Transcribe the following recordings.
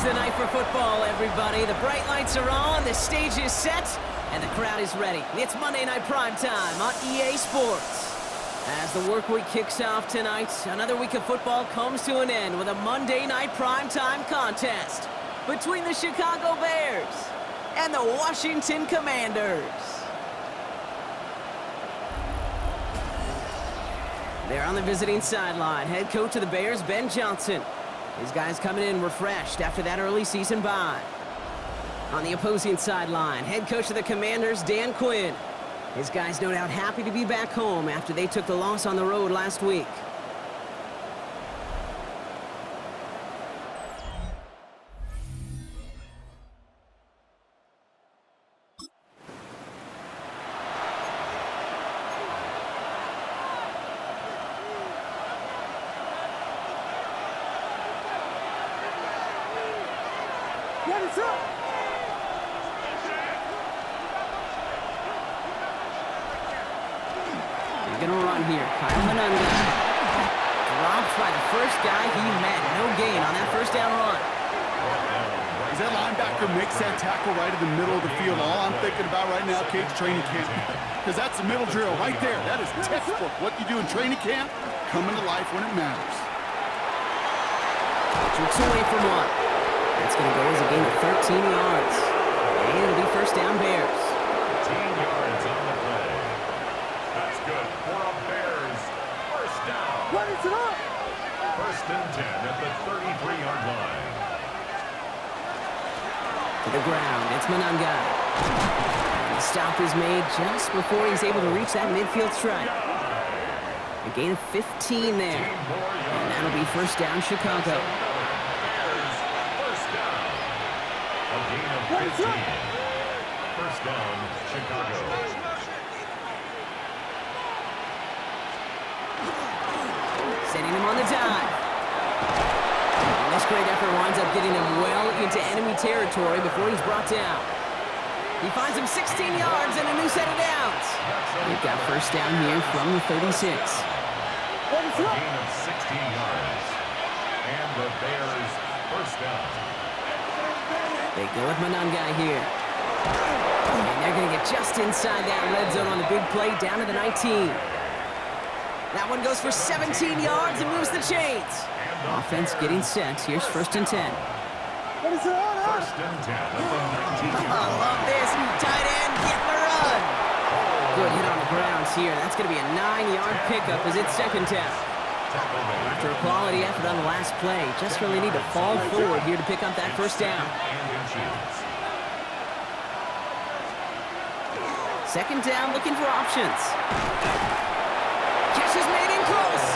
Tonight's the night for football, everybody. The bright lights are on, the stage is set, and the crowd is ready. It's Monday Night Primetime on EA Sports. As the work week kicks off tonight, another week of football comes to an end with a Monday Night Primetime contest between the Chicago Bears and the Washington Commanders. They're on the visiting sideline. Head coach of the Bears, Ben Johnson. His guys coming in refreshed after that early season bye. On the opposing sideline, head coach of the Commanders, Dan Quinn. His guys no doubt happy to be back home after they took the loss on the road last week. They're going to run here. Kyle Manunga. Dropped by the first guy he met. No gain on that first down run. As that linebacker makes that tackle right in the middle of the field, all I'm thinking about right now, Cage, training camp. Because that's the middle drill right there. That is textbook. What you do in training camp, coming to life when it matters. Jerks away from one. That's going to go as a gain of 13 yards. And it'll be first down Bears. 15 yards on the play. That's good for a Bears first down. First and 10 at the 33-yard line. To the ground, it's Manunga. The stop is made just before he's able to reach that midfield strike. A gain of 15 there. And that'll be first down Chicago. A gain of 15. First down, Chicago. Sending him on the dive. And this great effort winds up getting him well into enemy territory before he's brought down. He finds him 16 yards and a new set of downs. They've got first down here from the 36. A gain of 16 yards. And the Bears first down. They go with Manunga here. And they're going to get just inside that red zone on the big play down to the 19. That one goes for 17 yards and moves the chains. Offense getting set. Here's first and 10. First and 10 at the 19-yard line. I love this. Tight end getting the run. Good hit on the grounds here. That's going to be a 9-yard pickup as it's second down. After a quality effort on the last play, just really need to fall forward here to pick up that first down. Second down, looking for options. Catch is made in close.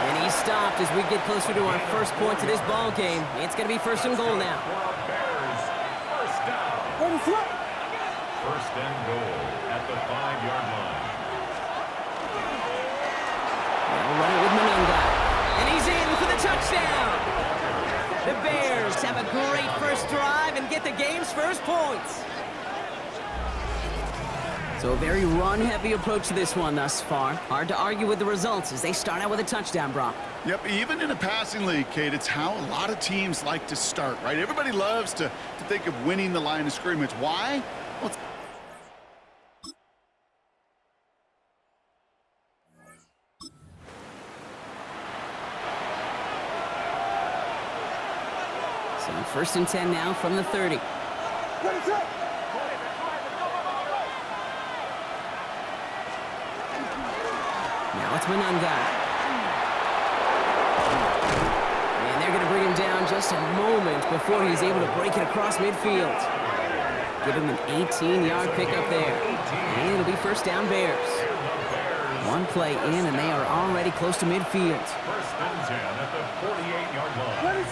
And he stopped as we get closer to our first point to this ball game. It's going to be first and goal now. First down. First and goal at the 5-yard line. They'll run it with Manunga. And he's in for the touchdown. The Bears have a great first drive and get the game's first points. So a very run-heavy approach to this one thus far. Hard to argue with the results as they start out with a touchdown, Brock. Yep, even in a passing league, Kate, it's how a lot of teams like to start, right? Everybody loves to think of winning the line of scrimmage. Why? Well, So first and 10 now from the 30. Now it's Manunga. And they're going to bring him down just a moment before he's able to break it across midfield. Give him an 18-yard pickup there. And it'll be first down Bears. One play in and they are already close to midfield. First and 10 at the 48-yard line.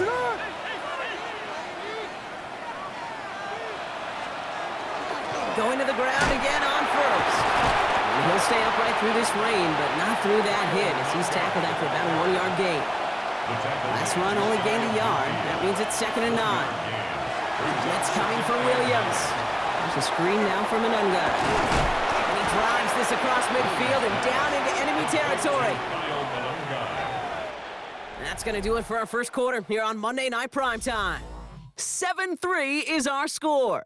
Going to the ground again on first. And he'll stay upright through this rain, but not through that hit as he's tackled after about a 1-yard gain. Last run only gained a yard. That means it's second and 9. Blitz coming for Williams. There's a screen now for Manunga. And he drives this across midfield and down into enemy territory. And that's going to do it for our first quarter here on Monday Night Primetime. 7-3 is our score.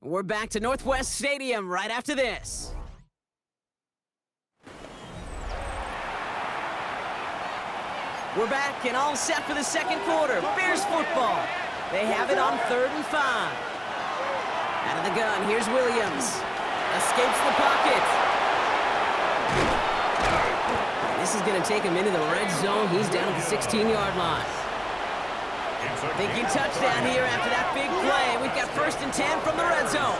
We're back to Northwest Stadium right after this. We're back and all set for the second quarter. Bears football. They have it on 3rd and 5. Out of the gun, here's Williams. Escapes the pocket. This is going to take him into the red zone. He's down at the 16-yard line. Thinking touchdown here after that big play. We've got 1st and 10 from the red zone.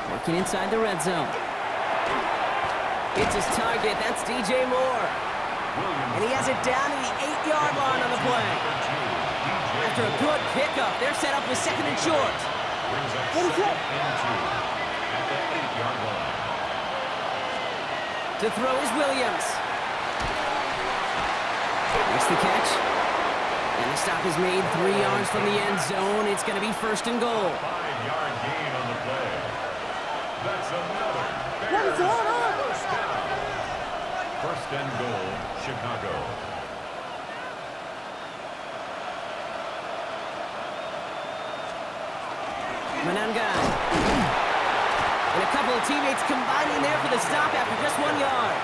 Working inside the red zone. It's his target. That's DJ Moore. And he has it down to the 8-yard line on the play. After a good pickup, they're set up with 2nd and short. To throw is Williams. Makes the catch. And the stop is made 3 yards from the end zone. It's going to be 1st and goal. 5-yard gain on the play. That's another. Bears first down. 1st and goal, Chicago. Manangan. And a couple of teammates combining there for the stop after just 1 yard.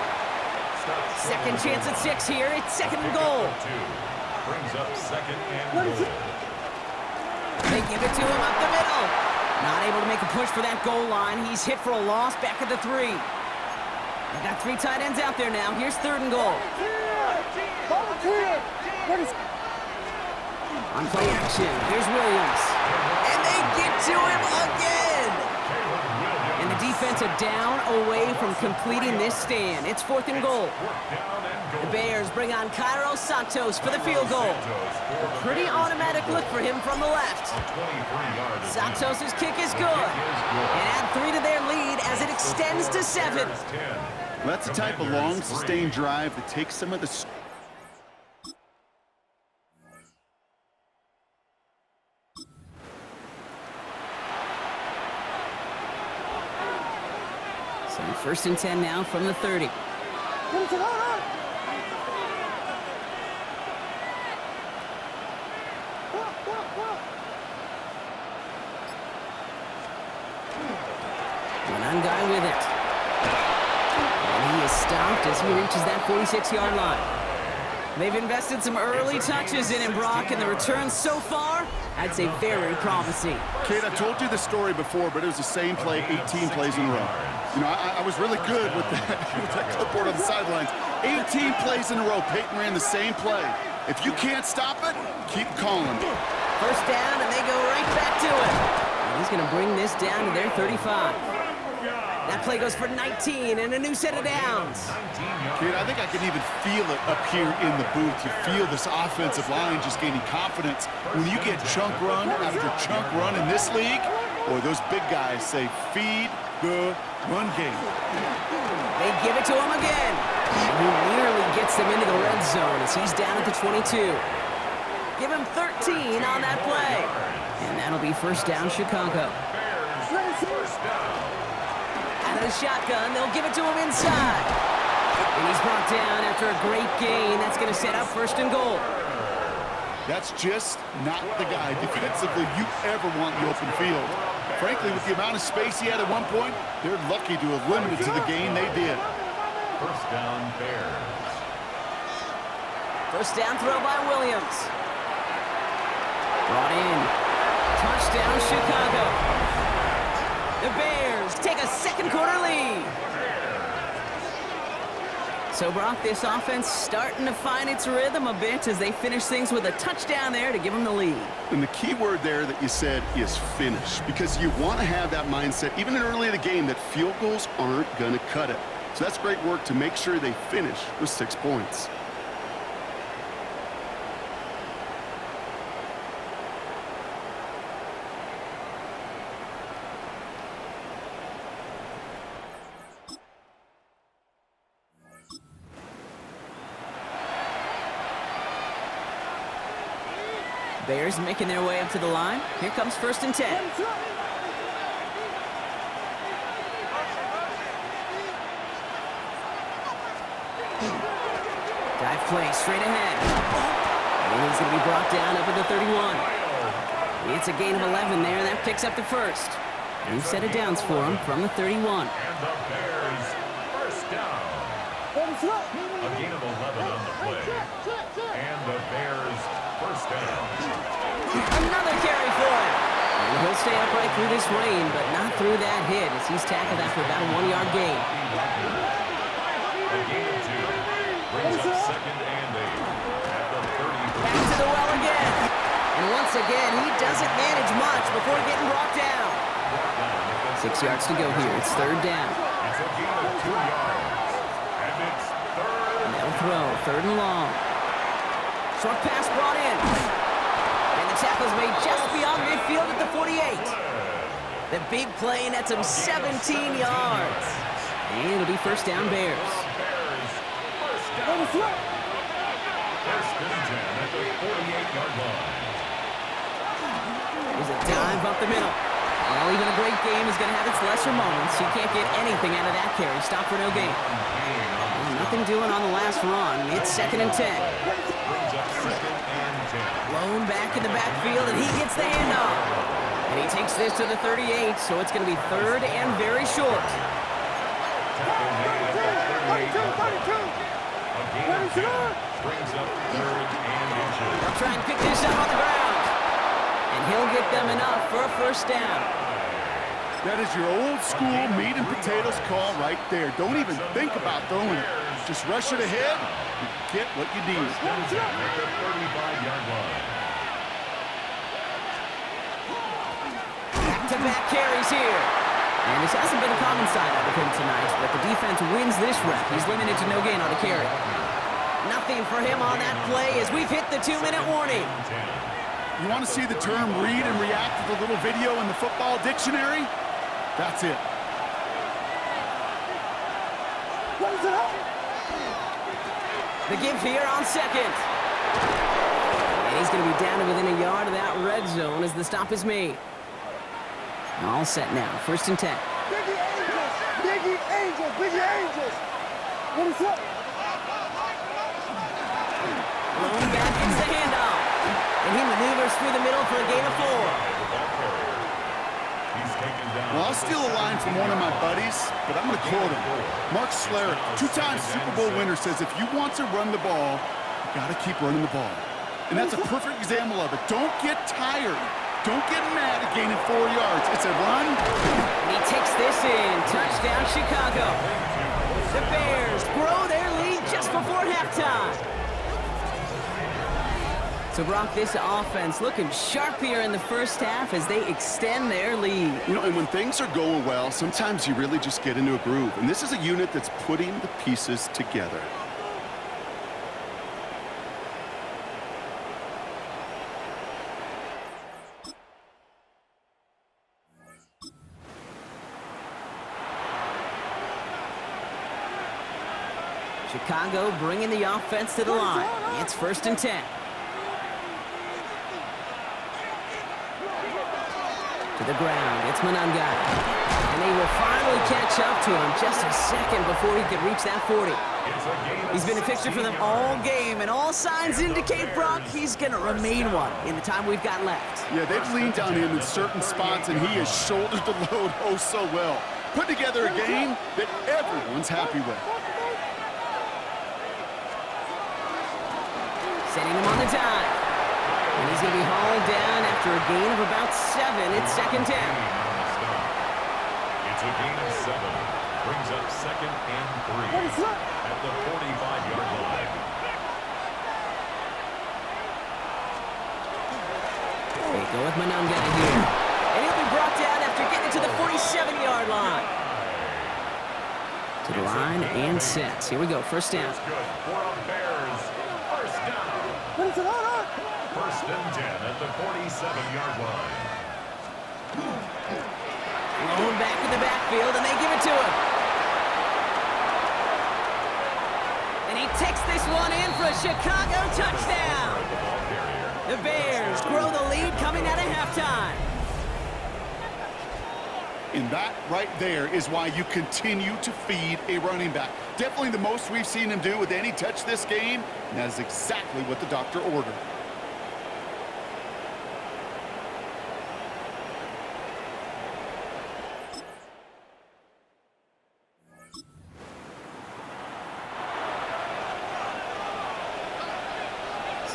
Second chance at 6 here. It's 2nd and goal. Brings up 2nd and goal. They give it to him up the middle. Not able to make a push for that goal line. He's hit for a loss back at the 3. They got 3 tight ends out there now. Here's 3rd and goal. On play action, here's Williams. And they get to him again. And the defensive down away from completing this stand. It's 4th and goal. The Bears bring on Cairo Santos for the field goal. A pretty automatic look for him from the left. Santos' kick is good. And add 3 to their lead as it extends to 7. Well, that's the type of long, sustained drive that takes some of the... So 1st and 10 now from the 30. One guy with it. And he is stopped as he reaches that 46-yard line. They've invested some early touches in him, Brock, and the returns so far, I'd say very promising. Kate, I told you the story before, but it was the same play 18 plays in a row. You know, I was really good with that clipboard on the sidelines. 18 plays in a row, Peyton ran the same play. If you can't stop it, keep calling. 1st down, and they go right back to it. And he's going to bring this down to their 35. That play goes for 19 and a new set of downs. Kid, I think I can even feel it up here in the booth. You feel this offensive line just gaining confidence. When you get chunk run after chunk run in this league, or those big guys say, feed the run game. They give it to him again. He nearly gets them into the red zone as he's down at the 22. Give him 13 on that play. And that'll be 1st down, Chicago. First down. Out of the shotgun, they'll give it to him inside. And he's brought down after a great gain. That's going to set up 1st and goal. That's just not the guy defensively you ever want in the open field. Frankly, with the amount of space he had at one point, they're lucky to have limited to the gain they did. 1st down, Bears. 1st down throw by Williams. Brought in. Touchdown, Chicago. The Bears take a second quarter lead. So, Brock, this offense starting to find its rhythm a bit as they finish things with a touchdown there to give them the lead. And the key word there that you said is finish, because you want to have that mindset, even in early in the game, that field goals aren't going to cut it. So that's great work to make sure they finish with 6 points. Bears making their way up to the line. Here comes 1st and 10. Dive play straight ahead. And he's going to be brought down up at the 31. It's a gain of 11 there, and that picks up the first. New set of downs for him from the 31. And the Bears first down. A gain of 11 on the play. And the Bears first down. Another carry for him. And he'll stay upright through this rain, but not through that hit as he's tackled after about a 1-yard gain. A gain of 2. Brings up second and 8. At the 30. Back to the well again. And once again, he doesn't manage much before getting brought down. 6 yards to go here. It's third down. It's a gain of 2 yards. And it's third. And they'll throw, third and long. Short pass brought in. And the tackle's made just beyond midfield at the 48. The big play nets him 17 yards. And it'll be first down Bears. Bears first down. First and 10 at the 48-yard line. There's a dive up the middle. Well, even a great game is going to have its lesser moments. He can't get anything out of that carry. Stop for no gain. Well, nothing doing on the last run. It's second and 10. Brings up second and 10. Blown back in the backfield, and he gets the handoff. And he takes this to the 38, so it's going to be third and very short. Tackle made at the 38. A gain of 10. Brings up third and inches. They'll try and pick this up on the ground. And he'll get them enough for a first down. That is your old school meat and potatoes call right there. Don't even think about throwing it. Just rush it ahead and get what you need. At the 35-yard line. Back-to-back carries here. And this hasn't been a common side of him tonight, but the defense wins this rep. He's limited to no gain on the carry. Nothing for him on that play as we've hit the 2-minute warning. You want to see the term read and react to the little video in the football dictionary? That's it. The give here on second. And he's going to be down to within a yard of that red zone as the stop is made. All set now, first and 10. Biggie Angels! Biggie Angels! Biggie Angels! What is up? Lone back gets the handoff. And he maneuvers through the middle for a gain of 4. Well, I'll steal a line from one of my buddies, but I'm going to quote him. Mark Schlereth, 2-time Super Bowl winner, says if you want to run the ball, you got to keep running the ball. And that's a perfect example of it. Don't get tired. Don't get mad at gaining 4 yards. It's a run. And he takes this in. Touchdown, Chicago. The Bears grow their lead just before halftime. So, Brock, this offense looking sharp here in the first half as they extend their lead. You know, and when things are going well, sometimes you really just get into a groove. And this is a unit that's putting the pieces together. Chicago bringing the offense to the line. It's first and 10. To the ground, it's Monangai. And they will finally catch up to him just a second before he could reach that 40. He's been a fixture for them all game, and all signs indicate, Brock, he's going to remain one in the time we've got left. Yeah, they've leaned on him in certain spots, and he has shouldered the load oh so well. Put together a game that everyone's happy with. Setting him on the dive. And he's going to be hauled down after a gain of about 7. It's second down. It's a gain of 7. Brings up second and 3 at the 45-yard line. They go with Monangai here. And he'll be brought down after getting to the 47-yard line. To the line and sets. Here we go, first down. Good for a Bears. First down. First and 10 at the 47-yard line. Thrown back in the backfield, and they give it to him. And he takes this one in for a Chicago touchdown. The Bears grow the lead coming out of halftime. And that right there is why you continue to feed a running back. Definitely the most we've seen him do with any touch this game, and that is exactly what the doctor ordered.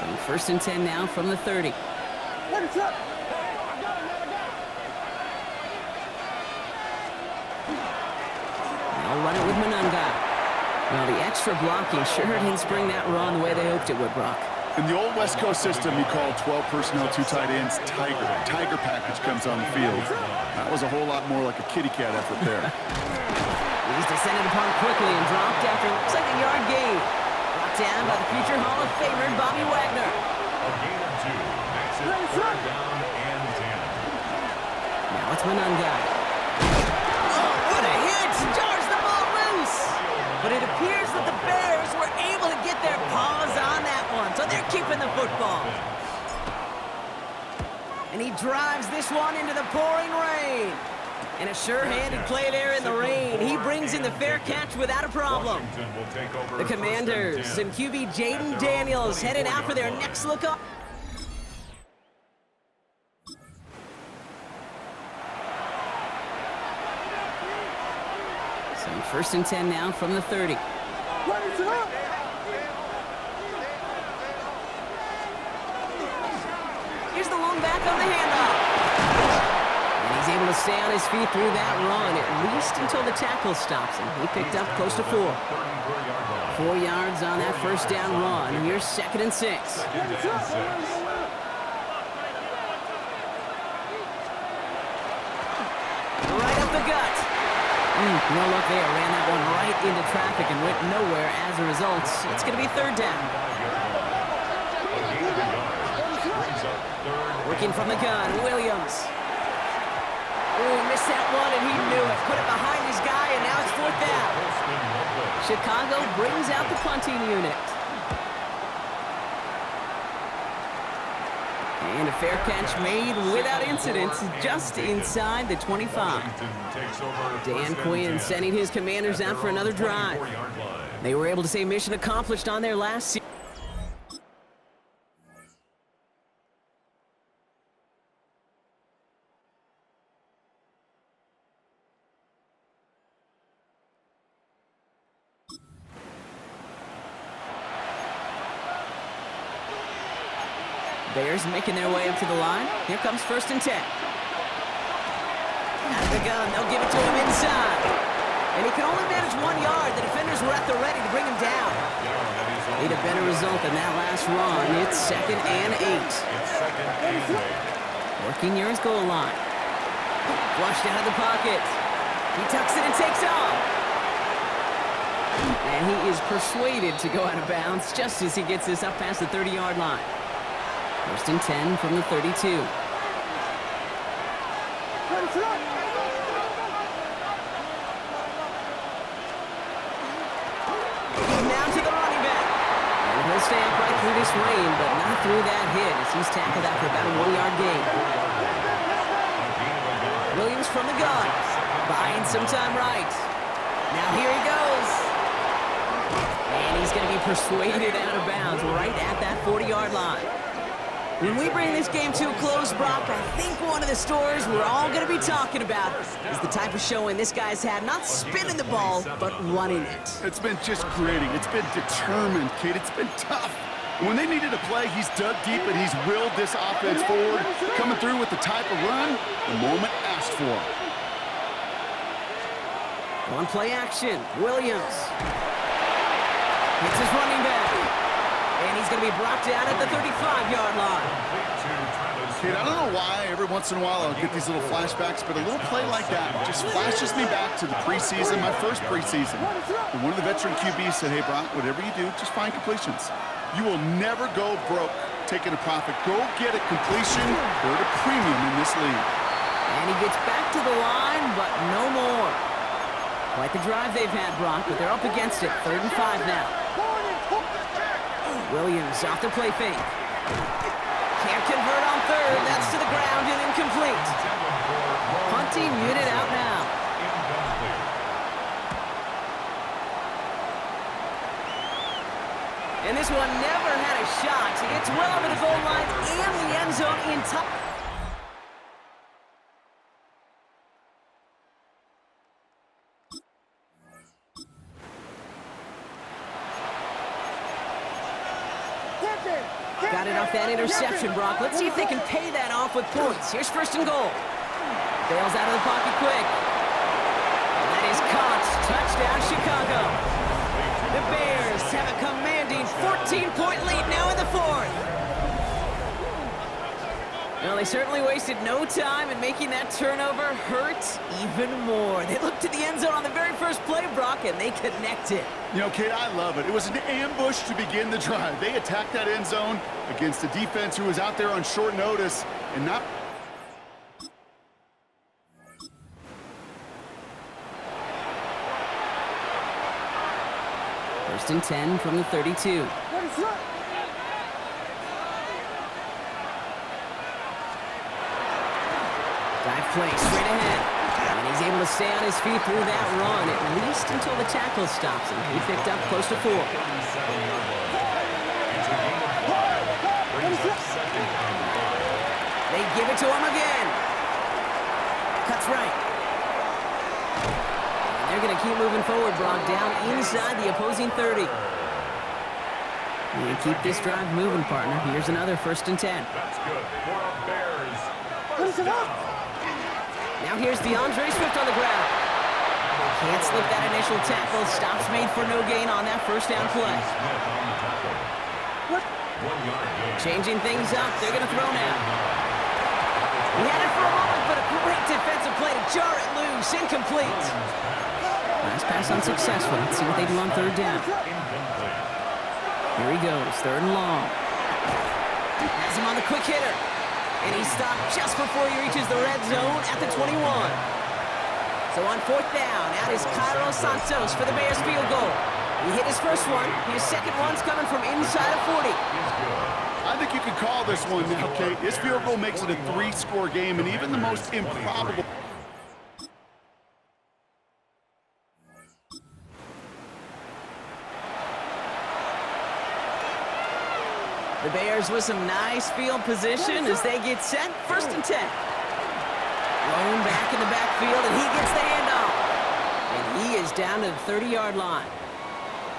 So first and 10 now from the 30. They'll run it with Manunga. Well, the extra blocking sure didn't spring that run the way they hoped it would, Brock. In the old West Coast system, you call 12 personnel, 2 tight ends, Tiger. Tiger package comes on the field. That was a whole lot more like a kitty cat effort there. He's descended upon quickly and dropped after looks like a yard gain. Brought down by the future Hall of Famer, Bobby Wagner. A gain of 2. Makes it 3rd down and 10. Now it's Manunga. Oh, what a hit! Jars the ball loose! But it appears that the Bears were able to get their paws on that one, so they're keeping the football. And he drives this one into the pouring rain. And a sure-handed play there in the rain. He brings in the fair catch without a problem. The Commanders and QB Jayden Daniels headed out for their next look up. So first and 10 now from the 30. Here's the long back on the handoff. And he's able to stay on his feet through that run, at least until the tackle stops him. He picked up close to 4. 4 yards on that first down run. Here's 2nd and 6. Right up the gut. No luck there. Ran that one right into traffic and went nowhere as a result. It's going to be 3rd down. Working from the gun, Williams. Oh, he missed that one, and he knew it. Put it behind his guy, and now it's 4th down. Chicago brings out the punting unit. And a fair catch made without incident, just inside the 25. Dan Quinn sending his Commanders out for another drive. They were able to say mission accomplished on their last season. Bears making their way up to the line. Here comes 1st and 10. Out of the gun, they'll give it to him inside. And he can only manage 1 yard. The defenders were at the ready to bring him down. Need a better result than that last run. It's 2nd and 8. Working near his goal line. Flushed out of the pocket. He tucks it and takes off. And he is persuaded to go out of bounds just as he gets this up past the 30-yard line. 1st and 10 from the 32. Now to the running back. And he'll stay upright through this rain, but not through that hit as he's tackled after about a 1-yard gain. Williams from the gun. Buying some time right. Now here he goes. And he's going to be persuaded out of bounds right at that 40-yard line. When we bring this game to a close, Brock, I think one of the stories we're all going to be talking about is the type of showing this guy's had, not spinning the ball, but running it. It's been just gritty. It's been determined, kid. It's been tough. And when they needed a play, he's dug deep and he's willed this offense forward, coming through with the type of run the moment asked for. On play action, Williams. It's his running back. And he's going to be brought down at the 35-yard line. Kid, I don't know why every once in a while I'll get these little flashbacks, but a little play like that just flashes me back to the preseason, my first preseason. And one of the veteran QBs said, hey, Brock, whatever you do, just find completions. You will never go broke taking a profit. Go get a completion. They're at a premium in this league. And he gets back to the line, but no more. Quite the drive they've had, Brock, but they're up against it. 3rd and 5 now. Williams off the play fake. Can't convert on 3rd. That's to the ground and incomplete. Punting unit out now. And this one never had a shot. It's well over the goal line and the end zone in time. Got got it off that interception, Brock. Let's see if they can pay that off with points. Here's first and goal. Bails out of the pocket quick. That is caught. Touchdown, Chicago. The Bears have a commanding 14-point lead now in the fourth. Well, they certainly wasted no time in making that turnover hurt even more. They looked to the end zone on the very first play, Brock, and they connected. You know, Kate, I love it. It was an ambush to begin the drive. They attacked that end zone against a defense who was out there on short notice and not... First and 10 from the 32. Dive play straight ahead. And he's able to stay on his feet through that run, at least until the tackle stops him. He picked up close to 4. They give it to him again. Cuts right. And they're going to keep moving forward, Brock, down inside the opposing 30. You keep this drive moving, partner. Here's another first and 10. That's good for the Bears. First down. Now here's DeAndre Swift on the ground. Can't slip that initial tackle. Stops made for no gain on that first down play. Changing things up. They're going to throw now. He had it for a moment, but a great defensive play to jar it loose. Incomplete. Last pass unsuccessful. Let's see what they do on third down. Here he goes. Third and long. Has him on the quick hitter. And he stopped just before he reaches the red zone at the 21. So on fourth down, out is Cairo Santos for the Bears field goal. He hit his first one. His second one's coming from inside of 40. I think you could call this one now, Kate. This field goal makes it a 3-score game, and even the most improbable... The Bears with some nice field position as they get set. First and 10. Thrown back in the backfield, and he gets the handoff. And he is down to the 30-yard line.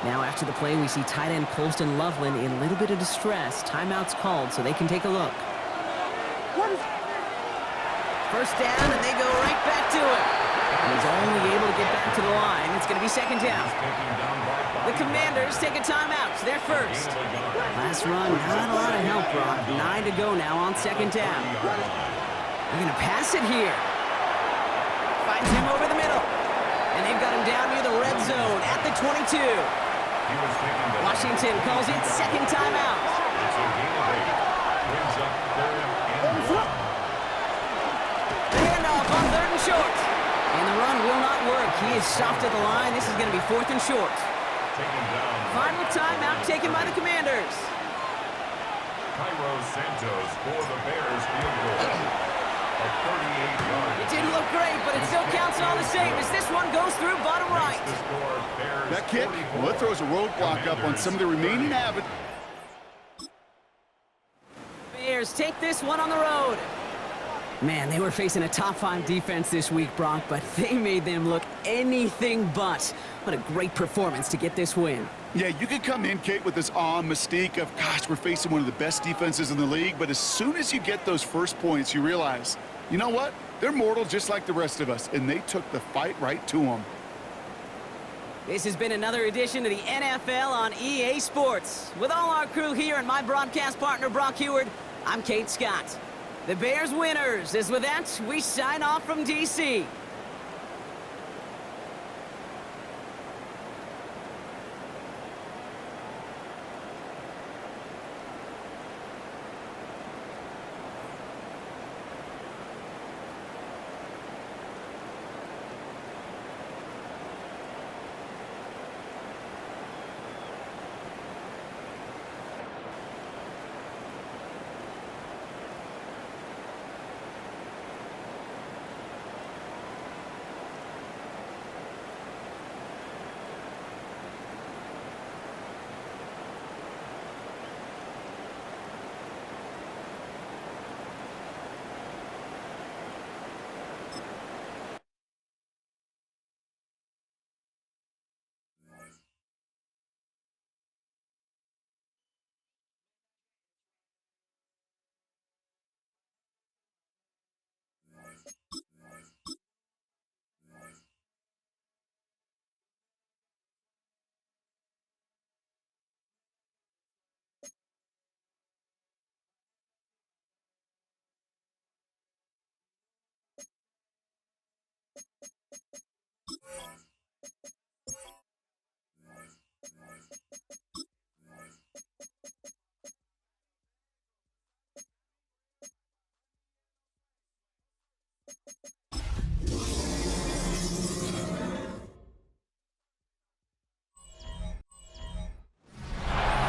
Now after the play, we see tight end Colston Loveland in a little bit of distress. Timeout's called, so they can take a look. First down, and they go right back to it. He's only able to get back to the line. It's going to be second down. The Commanders take a timeout. They're first. Last run, not a lot of help, Brock. 9 to go now on second down. They're going to pass it here. Finds him over the middle. And they've got him down near the red zone at the 22. Washington calls it second timeout. The handoff on third and short. And the run will not work. He is stopped at the line. This is going to be fourth and short. Final timeout taken by the Commanders. Cairo Santos for the Bears field goal. A 38-yard. It didn't look great, but it still counts all the same as this one goes through bottom right. That kick, well, it throws a roadblock up on some of the remaining avenues. Bears take this one on the road. Man, they were facing a top-5 defense this week, Brock, but they made them look anything but. What a great performance to get this win. Yeah, you could come in, Kate, with this awe and mystique of, gosh, we're facing one of the best defenses in the league, but as soon as you get those first points, you realize, you know what? They're mortal just like the rest of us, and they took the fight right to them. This has been another edition of the NFL on EA Sports. With all our crew here and my broadcast partner, Brock Heward, I'm Kate Scott. The Bears winners, as with that, we sign off from D.C.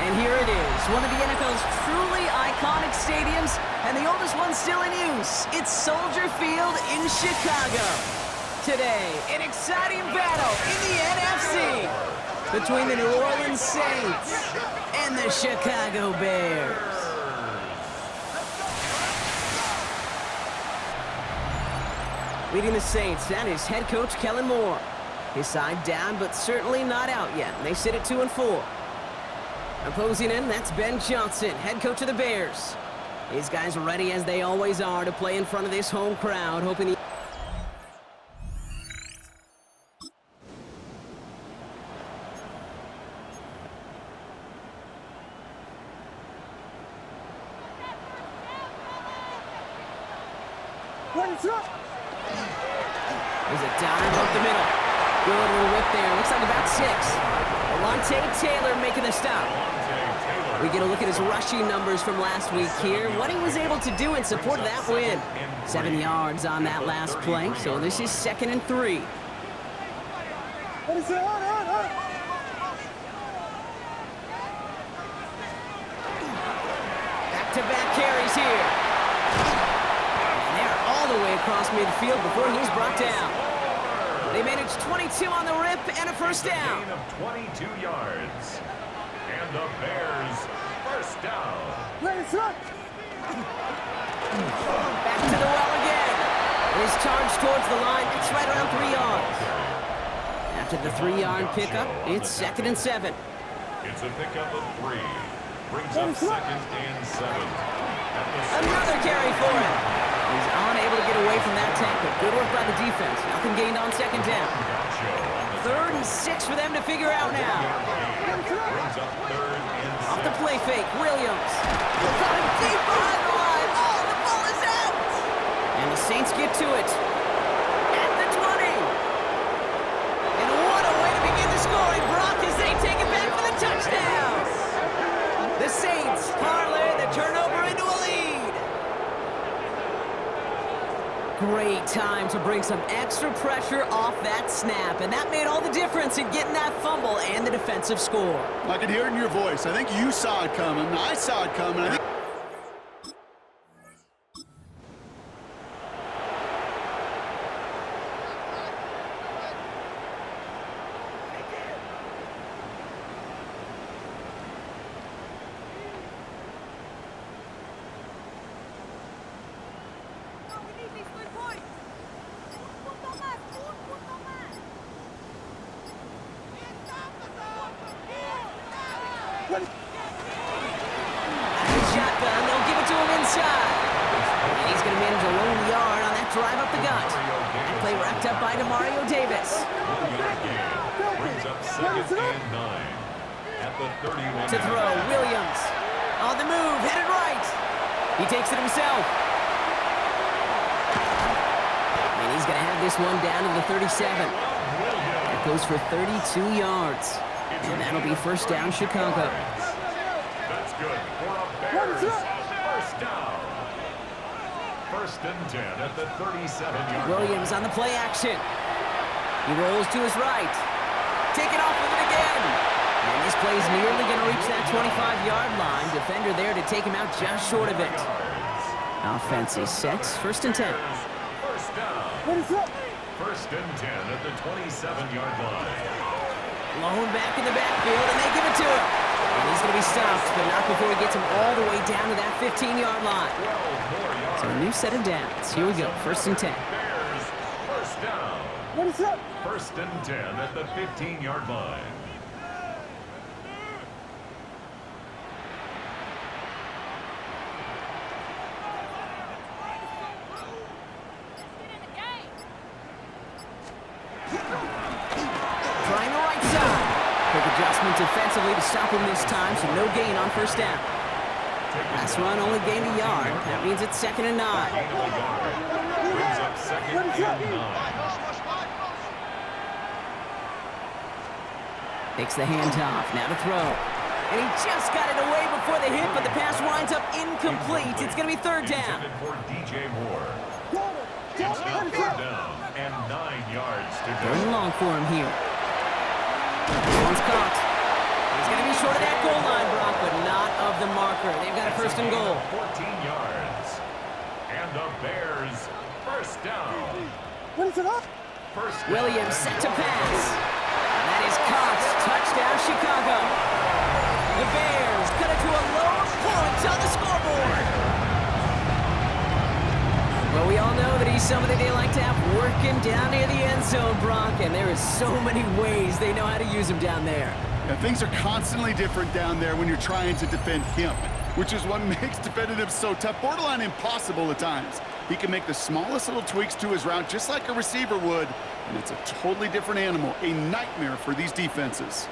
And here it is, one of the NFL's truly iconic stadiums, and the oldest one still in use. It's Soldier Field in Chicago. Today, an exciting battle in the NFC between the New Orleans Saints and the Chicago Bears. Leading the Saints, that is head coach Kellen Moore. His side down, but certainly not out yet. They sit at 2-4. Opposing him, that's Ben Johnson, head coach of the Bears. These guys are ready, as they always are, to play in front of this home crowd, hoping he... There's a dive up the middle. Good little whip there. Looks like about 6. Alontae Taylor making the stop. We get a look at his rushing numbers from last week here. What he was able to do in support of that win. 7 yards on that last play, so this is 2nd and 3. Back-to-back carries here. And they're all the way across midfield before he's brought down. They managed 22 on the rip and a first down. Gain of 22 yards. And the Bears first down. Back to the well again. His charge towards the line. It's right around 3 yards. After the 3-yard pickup, it's 2nd and 7. It's a pickup of 3. Brings up 2nd and 7. Another carry for him. He's unable to get away from that tackle. Good work by the defense. Nothing gained on 2nd down. 3rd and 6 for them to figure out now. Off the play fake, Williams. Got him deep behind the line. Oh, the ball is out. And the Saints get to it. At the 20. And what a way to begin the scoring, Brock, as they take it back for the touchdown. The Saints parlay the turnover into a lead. Great time to bring some extra pressure off that snap, and that made all the difference in getting that fumble and the defensive score. I could hear it in your voice. I think you saw it coming. I saw it coming. I think Shotgun, they'll give it to him inside. And he's going to manage a lone yard on that drive up the gut. That play wrapped up by Demario Davis. Brings up 2nd and 9. At the 31. To throw, Williams. On the move, headed right. He takes it himself. And he's going to have this one down to the 37. That goes for 32 yards. And that'll be first down, Chicago. That's good for a Bears first down. 1st and 10 at the 37-yard line. Williams on the play action. He rolls to his right. Taking off with it again. And this play's nearly going to reach that 25-yard line. Defender there to take him out just short of it. Offense is set. 1st and 10. First down. 1st and 10 at the 27-yard line. Blown back in the backfield, and they give it to him. And he's going to be stopped, but not before he gets him all the way down to that 15-yard line. So a new set of downs. Here we go. 1st and 10. Bears first down. 1st and 10 at the 15-yard line. inside. Quick adjustment defensively to stop him this time, so no gain on first down. Last run only gained a yard. That means it's 2nd and 9. Brings up 2nd and 9. Takes the handoff, now to throw. And he just got it away before the hit, but the pass winds up incomplete. It's going to be 3rd down. Intended for DJ Moore. It's now 3rd down and 9 yards to go. 3rd and long for him here. This one's caught. He's going to be short of that goal line, Brock, but not of the marker. They've got a 1st and goal. 14 yards. And the Bears, 1st down. What is it up? First down. Williams set to pass. And that is caught. Touchdown, Chicago. The Bears cut it to a low point on the scoreboard. Well, we all know that he's somebody they like to have working down near the end zone, Brock, and there is so many ways they know how to use him down there. Yeah, things are constantly different down there when you're trying to defend him, which is what makes defending him so tough, borderline impossible at times. He can make the smallest little tweaks to his route just like a receiver would, and it's a totally different animal, a nightmare for these defenses.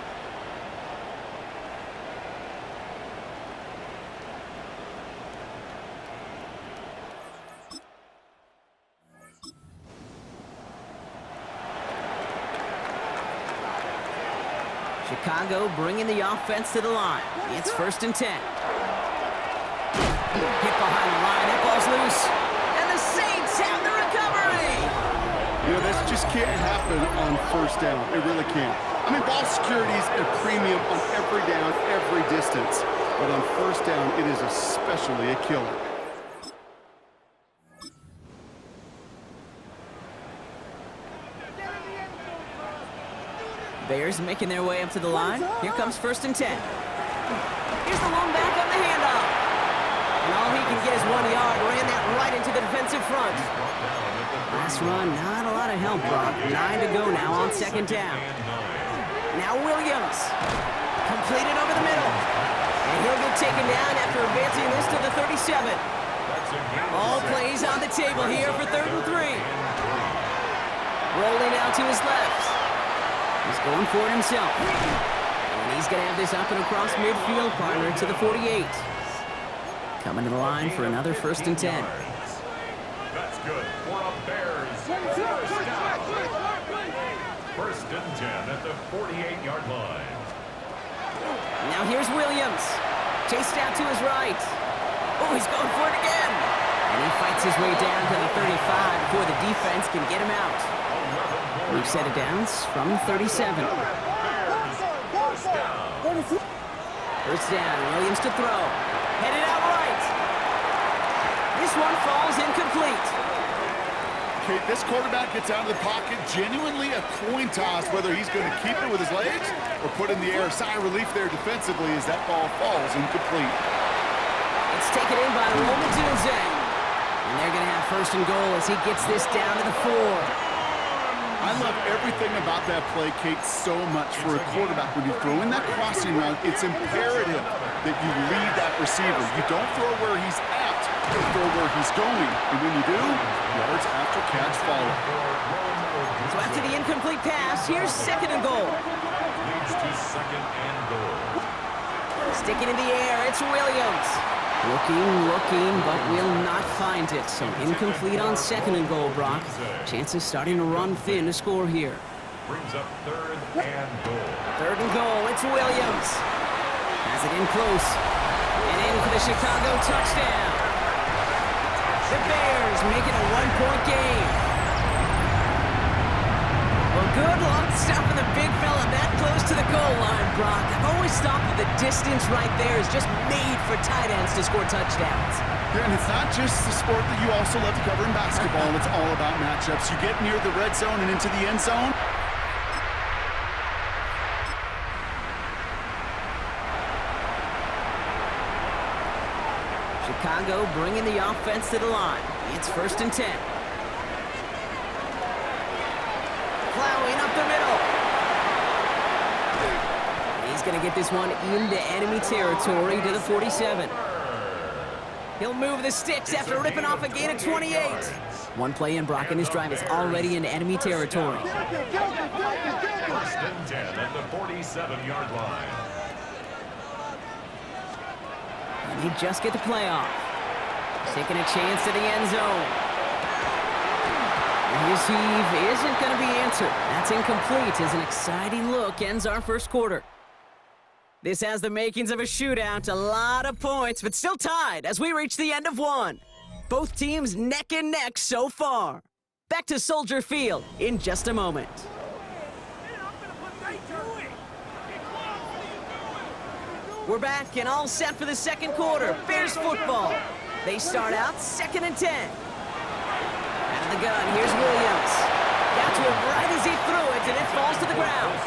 Chicago bringing the offense to the line. It's 1st and 10. Hit behind the line. That ball's loose. And the Saints have the recovery. You know, this just can't happen on 1st down. It really can't. I mean, ball security is a premium on every down, every distance. But on 1st down, it is especially a killer. Bears making their way up to the line. Here comes 1st and 10. Here's the lone back on the handoff. And all he can get is 1 yard. Ran that right into the defensive front. Last run, not a lot of help, Brock. 9 to go now on 2nd down. Now Williams. Completed over the middle. And he'll get taken down after advancing this to the 37. All plays on the table here for 3rd and 3. Rolling out to his left. He's going for it himself. And he's going to have this up and across midfield, partner to the 48. Coming to the line for another 1st and 10. That's good for a Bears. 1st down. 1st and 10 at the 48-yard line. Now here's Williams. Chased out to his right. Oh, he's going for it again. And he fights his way down to the 35 before the defense can get him out. We've set it down from 37. 1st down. 1st down, Williams to throw. Headed out right. This one falls incomplete. Okay, this quarterback gets out of the pocket, genuinely a coin toss whether he's going to keep it with his legs or put in the air. Sigh of relief there defensively as that ball falls incomplete. It's taken in by Roman Dunze. And they're going to have 1st and goal as he gets this down to the 4. I love everything about that play, Kate, so much for a quarterback. When you throw in that crossing route, it's imperative that you lead that receiver. You don't throw where he's at, you throw where he's going. And when you do, yards after catch follow. So after the incomplete pass, here's 2nd and goal. Leads to 2nd and goal. Sticking in the air, it's Williams. Looking, but will not find it. So incomplete on 2nd and goal, Brock. Chances starting to run thin to score here. Brings up 3rd and goal. 3rd and goal, it's Williams. Has it in close. And in for the Chicago touchdown. The Bears making a 1-point game. Well, good luck stopping the big fella that close to the goal line, Brock. I've always thought that the distance right there is just made for tight ends to score touchdowns. Yeah, and it's not just the sport that you also love to cover in basketball. It's all about matchups. You get near the red zone and into the end zone. Chicago bringing the offense to the line. It's 1st and 10. Plowing up the middle. He's going to get this one into enemy territory to the 47. He'll move the sticks after ripping off a gain of 28. One play in, Brock, and his drive is already into enemy territory. 1st and 10 at the 7-yard line. And they just get the playoff. Taking a chance to the end zone. And his heave isn't going to be answered. That's incomplete as an exciting look ends our first quarter. This has the makings of a shootout. A lot of points, but still tied as we reach the end of one. Both teams neck and neck so far. Back to Soldier Field in just a moment. We're back and all set for the second quarter. Bears football. They start out 2nd and 10. Out of the gun, here's Williams. Got to him right as he threw it, and it falls to the ground.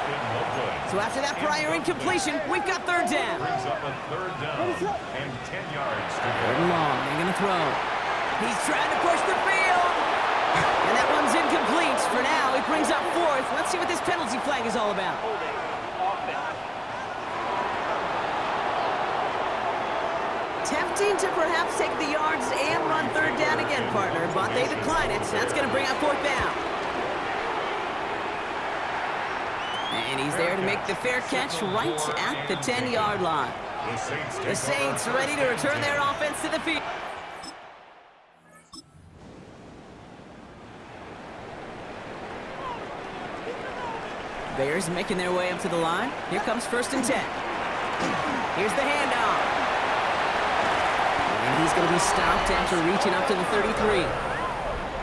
So after that prior incompletion, we've got 3rd down. Brings up a 3rd down and 10 yards to go. 3rd and long, they're going to throw. He's trying to push the field. And that one's incomplete. For now, it brings up 4th. Let's see what this penalty flag is all about. Tempting to perhaps take the yards and run 3rd down again, partner, but they decline it. That's going to bring up 4th down. And he's there to make the fair catch right at the 10-yard line. The Saints ready to return their offense to the field. Bears making their way up to the line. Here comes 1st and 10. Here's the handoff. And he's going to be stopped after reaching up to the 33.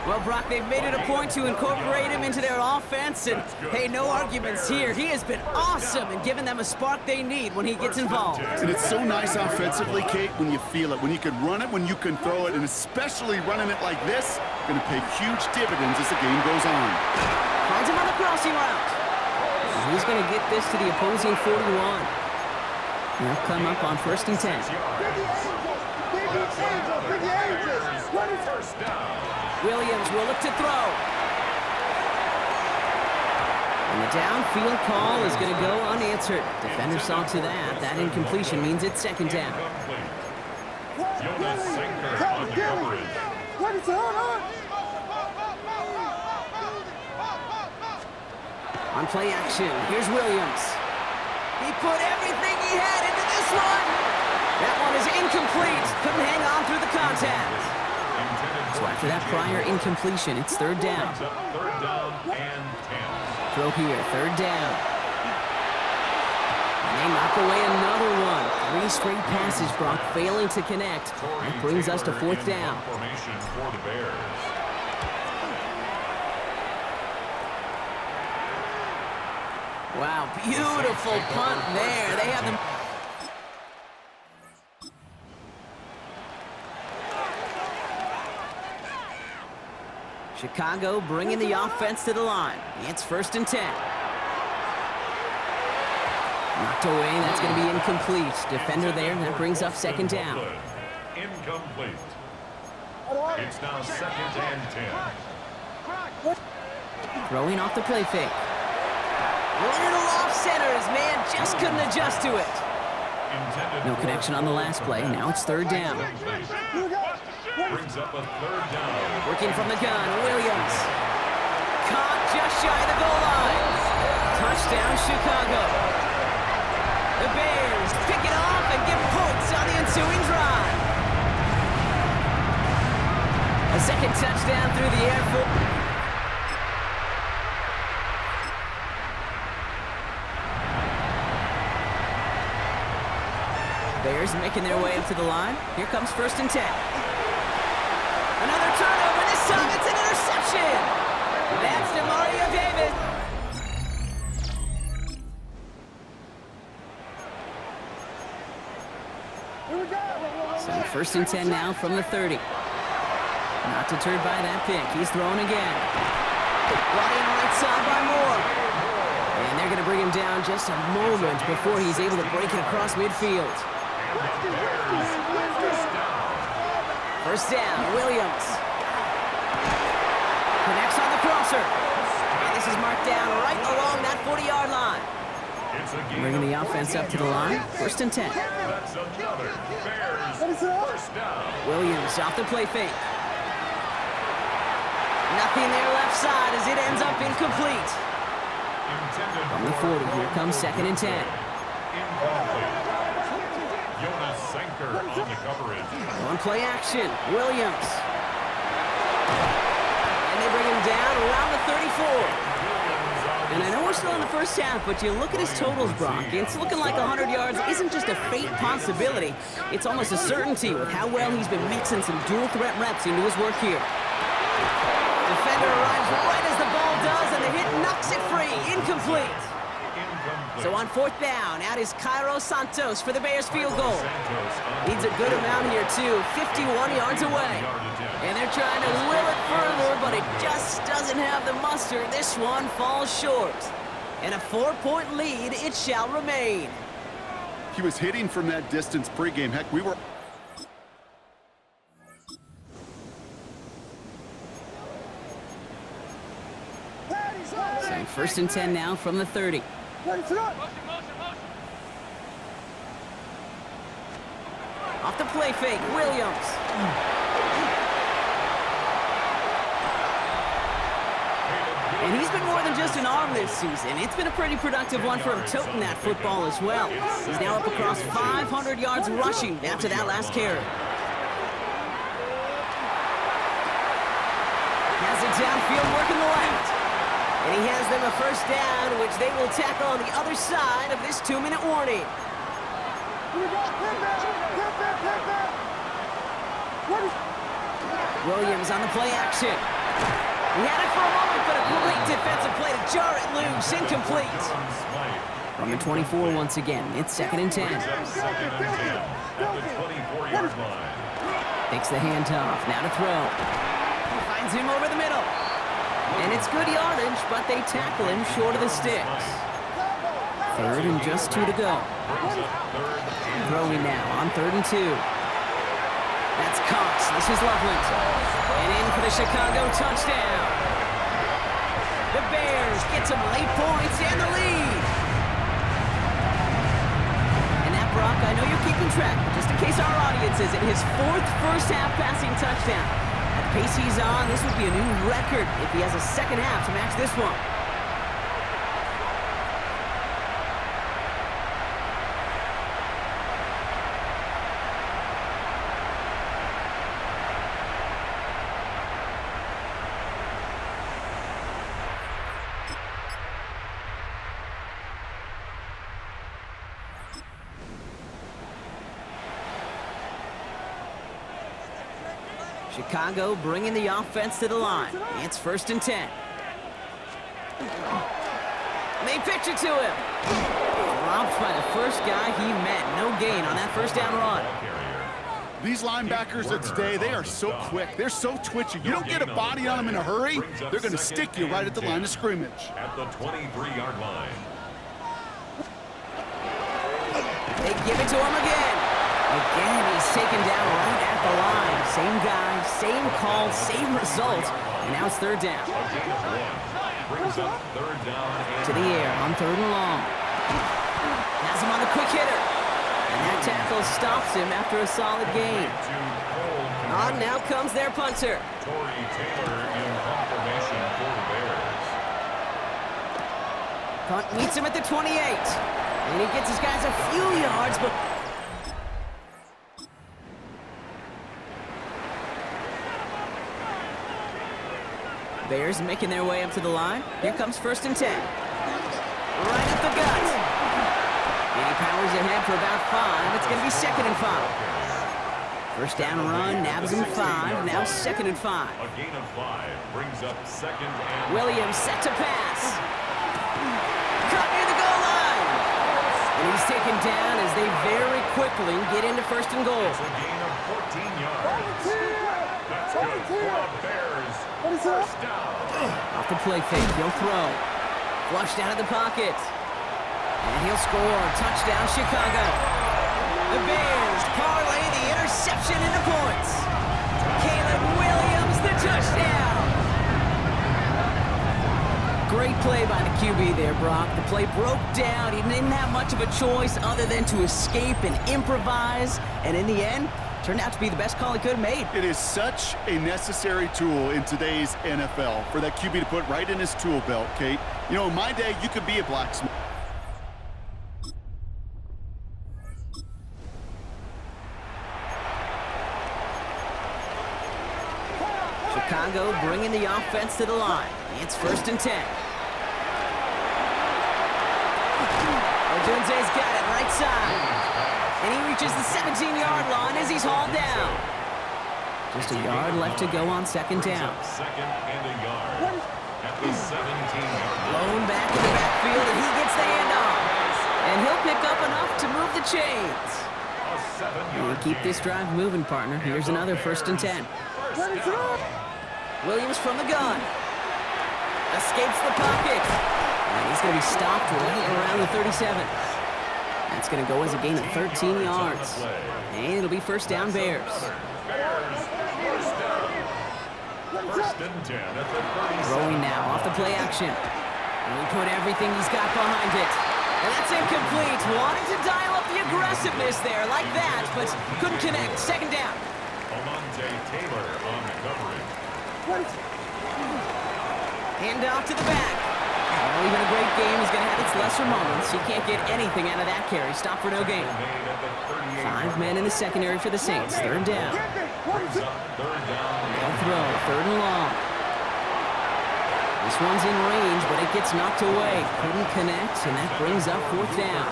Well, Brock, they've made it a point to incorporate him into their offense, and hey, no arguments here. He has been awesome and given them a spark they need when he gets involved. And it's so nice offensively, Kate, when you feel it, when you can run it, when you can throw it, and especially running it like this, going to pay huge dividends as the game goes on. Finds him on the crossing route. And he's going to get this to the opposing 41. He'll come up on 1st and 10. First down. Williams will look to throw. And the downfield call is going to go unanswered. Defender saw to that. That incompletion means it's 2nd down. Jonas Sinker on the coverage. On play action, here's Williams. He put everything he had into this one. That one is incomplete. Couldn't hang on through the contact. So after that prior incompletion, it's 3rd down. 3rd down and 10. Throw here, 3rd down. And they knock away another one. 3 straight passes, Brock failing to connect. That brings us to 4th down. Formation for the Bears. Wow, beautiful punt there. They have them. Chicago bringing the offense to the line. It's 1st and 10. Knocked away, that's going to be incomplete. Defender there, that brings up 2nd down. Incomplete. It's now 2nd and 10. Throwing off the play fake. Little off center, his man just couldn't adjust to it. No connection on the last play, now it's 3rd down. Brings up a 3rd down. Working from the gun, Williams. Caught just shy of the goal line. Touchdown, Chicago. The Bears pick it off and give points on the ensuing drive. A 2nd touchdown through the air for... Bears making their way up to the line. Here comes 1st and 10. Another turnover. This time it's an interception. That's DeMario Davis. So 1st and 10 now from the 30. Not deterred by that pick. He's throwing again. Brought in right side by Moore. And they're going to bring him down just a moment before he's able to break it across midfield. 1st down, Williams. Connects on the crosser. And this is marked down right along that 40-yard line. Bringing the offense up to the line. 1st and 10. That's another Bears 1st down. Williams off the play fake. Nothing there left side as it ends up incomplete. From the 40, here comes 2nd and 10. Jonas Sanker on the coverage. On play action, Williams. And they bring him down around the 34. And I know we're still in the first half, but you look at his totals, Brock. It's looking like 100 yards isn't just a fate possibility. It's almost a certainty with how well he's been mixing some dual threat reps into his work here. Defender arrives right as the ball does, and the hit knocks it free. Incomplete. So on 4th down, out is Cairo Santos for the Bears field goal. Needs a good amount here, too. 51 yards away. And they're trying to will it further, but it just doesn't have the muster. This one falls short. And a 4-point lead, it shall remain. He was hitting from that distance pregame. Heck, we were... So 1st and 10 now from the 30. Off the play fake, Williams. And he's been more than just an arm this season. It's been a pretty productive one for him toting that football as well. He's now up across 500 yards rushing after that last carry. Has it downfield working the left. And he has them a 1st down, which they will tackle on the other side of this 2-minute warning. Williams on the play action. He had it for a moment, but a great defensive play to jar it loose. Incomplete. From the 24 once again, it's 2nd and 10. Takes the handoff, now to throw. Finds him over the middle. And it's good yardage, but they tackle him short of the sticks. 3rd and just 2 to go. Throwing now on 3rd and 2. That's Cox. This is Loveland. And in for the Chicago touchdown. The Bears get some late points and the lead. And that, Brock, I know you're keeping track, but just in case our audience isn't, his 4th first-half passing touchdown. At the pace he's on, this would be a new record if he has a 2nd half to match this one. Chicago bringing the offense to the line. It's 1st and 10. They pitch it to him. Dropped by the first guy he met. No gain on that 1st down run. These linebackers of today, they are so quick. They're so twitchy. You don't get a body on them in a hurry, they're going to stick you right at the line of scrimmage. At the 23-yard line. They give it to him again. Again, he's taken down right at the line. Same guy, same call, same result. And now it's 3rd down. A gain of 1. Brings up 3rd down. To the air on 3rd and long. Has him on the quick hitter. And that tackle stops him after a solid gain. On now comes their punter. Torrey Taylor in punt formation for the Bears. Punt meets him at the 28. And he gets his guys a few yards, but... Bears making their way up to the line. Here comes 1st and 10. Right at the gut. And he powers ahead for about 5. It's going to be 2nd and 5. 1st down run, nabs him 5. Now 2nd and 5. A gain of 5 brings up 2nd and... Williams set to pass. Cut near the goal line. And he's taken down as they very quickly get into 1st and goal. It's a gain of 14 yards. That's good for the Bears. 1st down. Off the play fake, he'll throw. Flushed out of the pocket. And he'll score. Touchdown, Chicago. The Bears parlay the interception into points. Caleb Williams, the touchdown. Great play by the QB there, Brock. The play broke down. He didn't have much of a choice other than to escape and improvise. And in the end, turned out to be the best call he could have made. It is such a necessary tool in today's NFL for that QB to put right in his tool belt, Kate. You know, in my day, you could be a blacksmith. Chicago bringing the offense to the line. It's 1st and 10. Odunze's got it right side. And he reaches the 17-yard line as he's hauled down. Just a yard left to go on 2nd down. Second and a yard at the 17-yard line. Blown back in the backfield, and he gets the handoff. And he'll pick up enough to move the chains. A 7-yard We'll keep this drive moving, partner. Here's another 1st and 10. Williams from the gun. Escapes the pocket. And he's going to be stopped right around the 37. That's going to go as a gain of 13 yards. And it'll be 1st down Bears. First and 10 at the 37. Throwing now off the play action. And he put everything he's got behind it. And that's incomplete. Wanted to dial up the aggressiveness there like that, but couldn't connect. 2nd down. Taylor on the coverage. Hand off to the back. Well, even a great game is going to have its lesser moments. He can't get anything out of that carry. Stop for no gain. 5 men in the secondary for the Saints. 3rd down. They'll throw. 3rd and long. This one's in range, but it gets knocked away. Couldn't connect, and that brings up 4th down.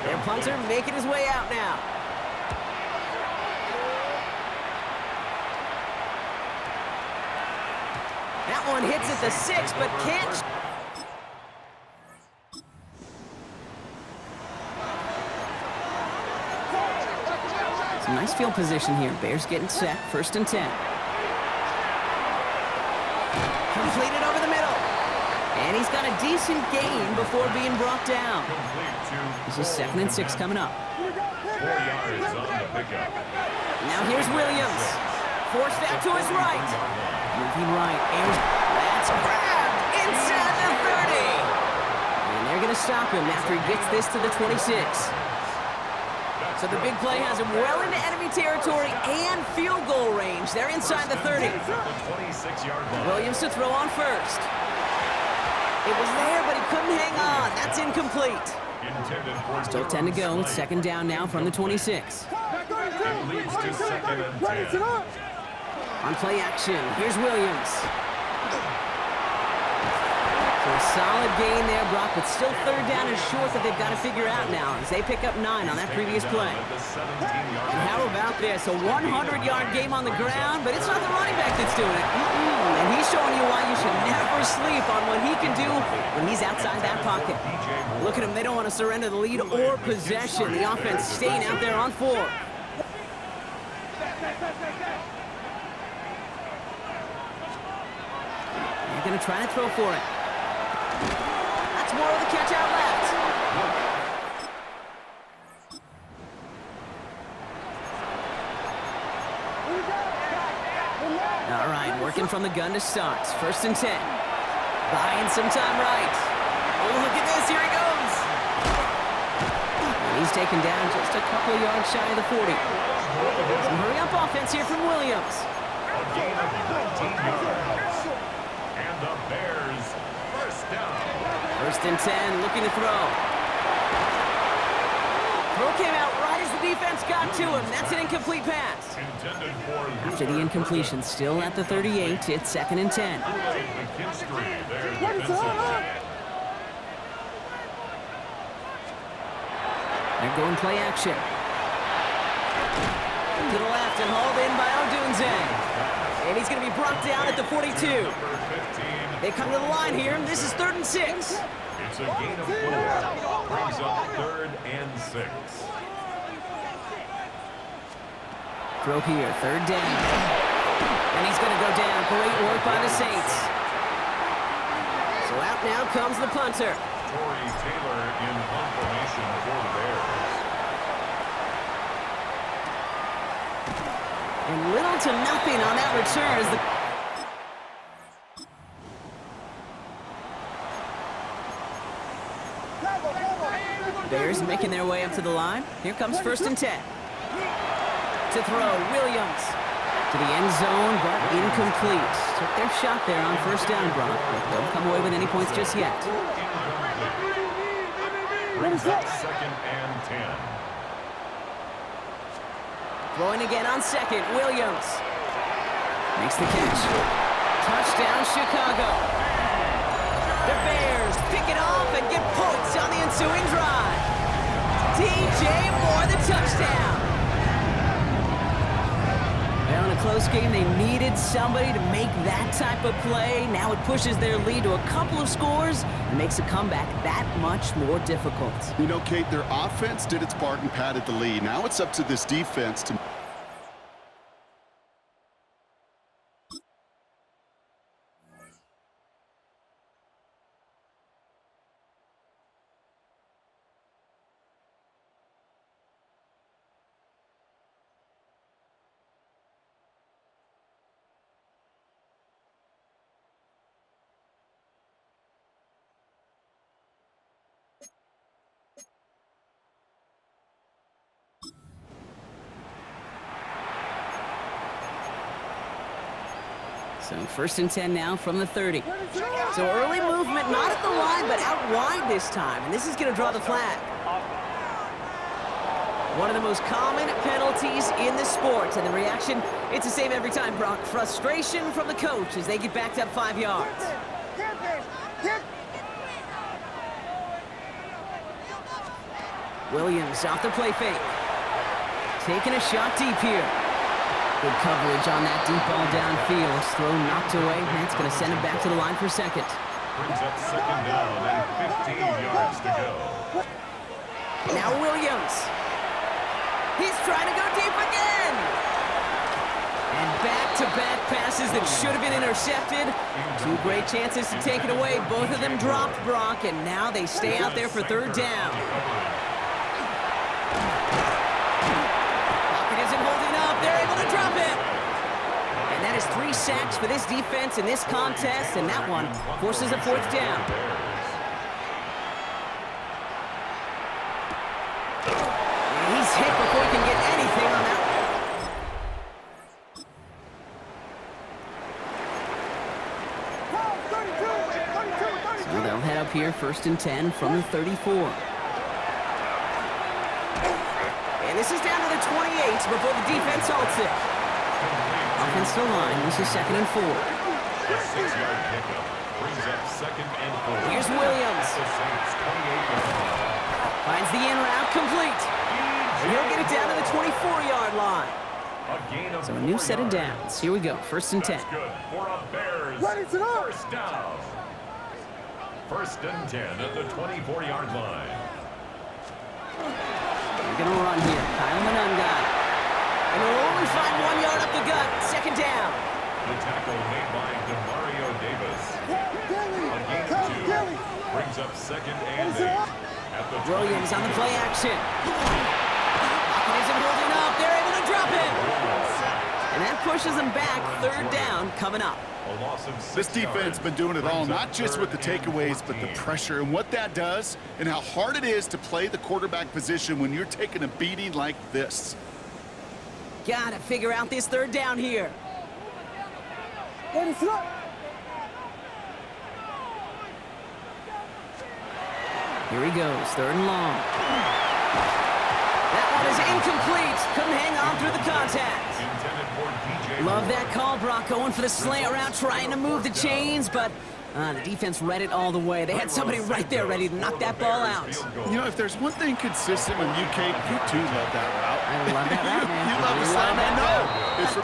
Their punter making his way out now. That one hits at the 6, but can't. Some nice field position here. Bears getting set. 1st and 10. Completed over the middle. And he's got a decent gain before being brought down. This is 2nd and 6 coming up. 4 yards on the pickup. Now here's Williams. Forced out to his right. Moving right. And that's grabbed inside the 30. And they're going to stop him after he gets this to the 26. So the big play has him well into enemy territory and field goal range. They're inside the 30. Williams to throw on 1st. It was there, but he couldn't hang on. That's incomplete. Still 10 to go. 2nd down now from the 26. It leads to 2nd and 10. On play action, here's Williams. So a solid gain there, Brock, but still 3rd down is short that they've got to figure out now as they pick up 9 on that previous play. And how about this? A 100-yard game on the ground, but it's not the running back that's doing it. And he's showing you why you should never sleep on what he can do when he's outside that pocket. Look at him, they don't want to surrender the lead or possession. The offense staying out there on 4. They're going to try to throw for it. That's more of the catch out left. All right, working from the gun to start. 1st and 10. Buying some time right. Oh, look at this. Here he goes. And he's taken down just a couple yards shy of the 40. Some hurry-up offense here from Williams. A gain of 19 yards. And the Bears 1st down. 1st and 10, looking to throw. Throw came out right as the defense got to him. That's an incomplete pass. After the incompletion, still at the 38, it's 2nd and 10. They're going play action. To the left and hauled in by Odunze. And he's going to be brought down at the 42. They come to the line here, and this is 3rd and 6. It's a gain of 4. Brings up 3rd and 6. Throw here, 3rd down. And he's going to go down. Great work by the Saints. So out now comes the punter. Corey Taylor in punt formation for the Bears. And little to nothing on that return as the... Bears making their way up to the line. Here comes 1st and 10. To throw, Williams. To the end zone, but incomplete. Took their shot there on first down, Brock, but don't come away with any points just yet. Brings up 2nd and 10. Throwing again on second, Williams. Makes the catch. Touchdown, Chicago. The Bears pick it off and get points on the ensuing drive. DJ Moore, the touchdown. Well, in a close game, they needed somebody to make that type of play. Now it pushes their lead to a couple of scores and makes a comeback that much more difficult. You know, Kate, their offense did its part and padded the lead. Now it's up to this defense to... So 1st and 10 now from the 30. So early movement, not at the line, but out wide this time. And this is going to draw the flag. One of the most common penalties in the sport. And the reaction, it's the same every time, Brock. Frustration from the coach as they get backed up 5 yards. Williams off the play fake. Taking a shot deep here. Good coverage on that deep ball downfield. Throw knocked away. That's going to send him back to the line for second. Brings up 2nd down and 15 yards to go. Now Williams. He's trying to go deep again. And back-to-back passes that should have been intercepted. 2 great chances to take it away. Both of them dropped, Brock, and now they stay out there for 3rd down. They're able to drop it. And that is 3 sacks for this defense in this contest, and that one forces a 4th down. And he's hit before he can get anything on that one. So they'll head up here 1st and 10 from the 34. And this is down to the 28 before the defense halts it. Offensive line, this is 2nd and 4. 6-yard pickup brings up 2nd and 4. Here's Williams. Finds the in route complete. And he'll get it down to the 24-yard line. So a new set of downs. Here we go, 1st and 10. That's good for a Bears. First down. 1st and 10 at the 24-yard line. They're going to run here. Kyle Manunga. And we'll only find 1 yard up the gut. 2nd down. The tackle made by DeMario Davis. A gain of 2. Brings up 2nd and 8. At the Williams on the play action. Pocket isn't holding up. They're able to drop it. And that pushes them back. 3rd down coming up. This defense has been doing it all, not just with the takeaways, but the pressure and what that does and how hard it is to play the quarterback position when you're taking a beating like this. Gotta figure out this 3rd down here. Here he goes, 3rd and long. That one is incomplete. Couldn't hang on through the contact. Love that call, Brock, going for the slant route, trying to move the chains, but the defense read it all the way. They had somebody right there ready to knock that ball out. You know, if there's one thing consistent with you, Kate, you do love that route. I love that route, man. You love the slant. I know. It's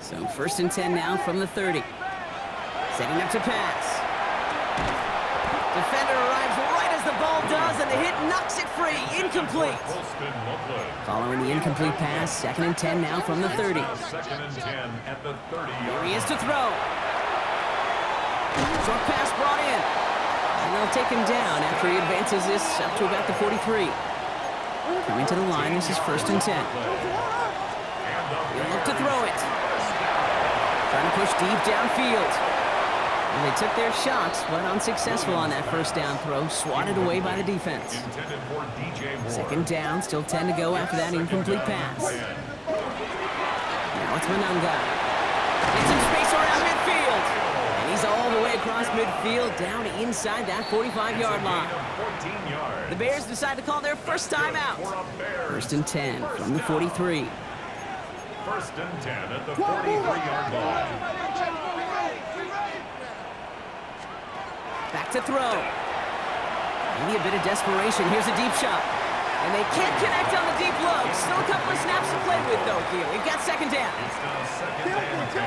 So 1st and 10 now from the 30. Setting up to pass. Defender arrives right as the ball does, and the hit knocks it free. Incomplete. Following the incomplete pass, 2nd and 10 now from the 30. 2nd and 10 at the 30. Here he is to throw. Short pass brought in. And they'll take him down after he advances this up to about the 43. Coming to the line, this is 1st and 10. He'll look to throw it. Trying to push deep downfield. They took their shots, but unsuccessful on that first down throw, swatted away by the defense. Intended for DJ Moore. Second down, still 10 to go after that incomplete pass. Now it's Manunga. Gets some space around midfield. And he's all the way across midfield, down inside that 45-yard line. 14 yards. The Bears decide to call their first timeout. First and 10 from the 43. First and 10 at the 43-yard line. Back to throw. Maybe a bit of desperation. Here's a deep shot. And they can't connect on the deep low. Still a couple of snaps to play with, though, here. We've got second down. It's now second and 10.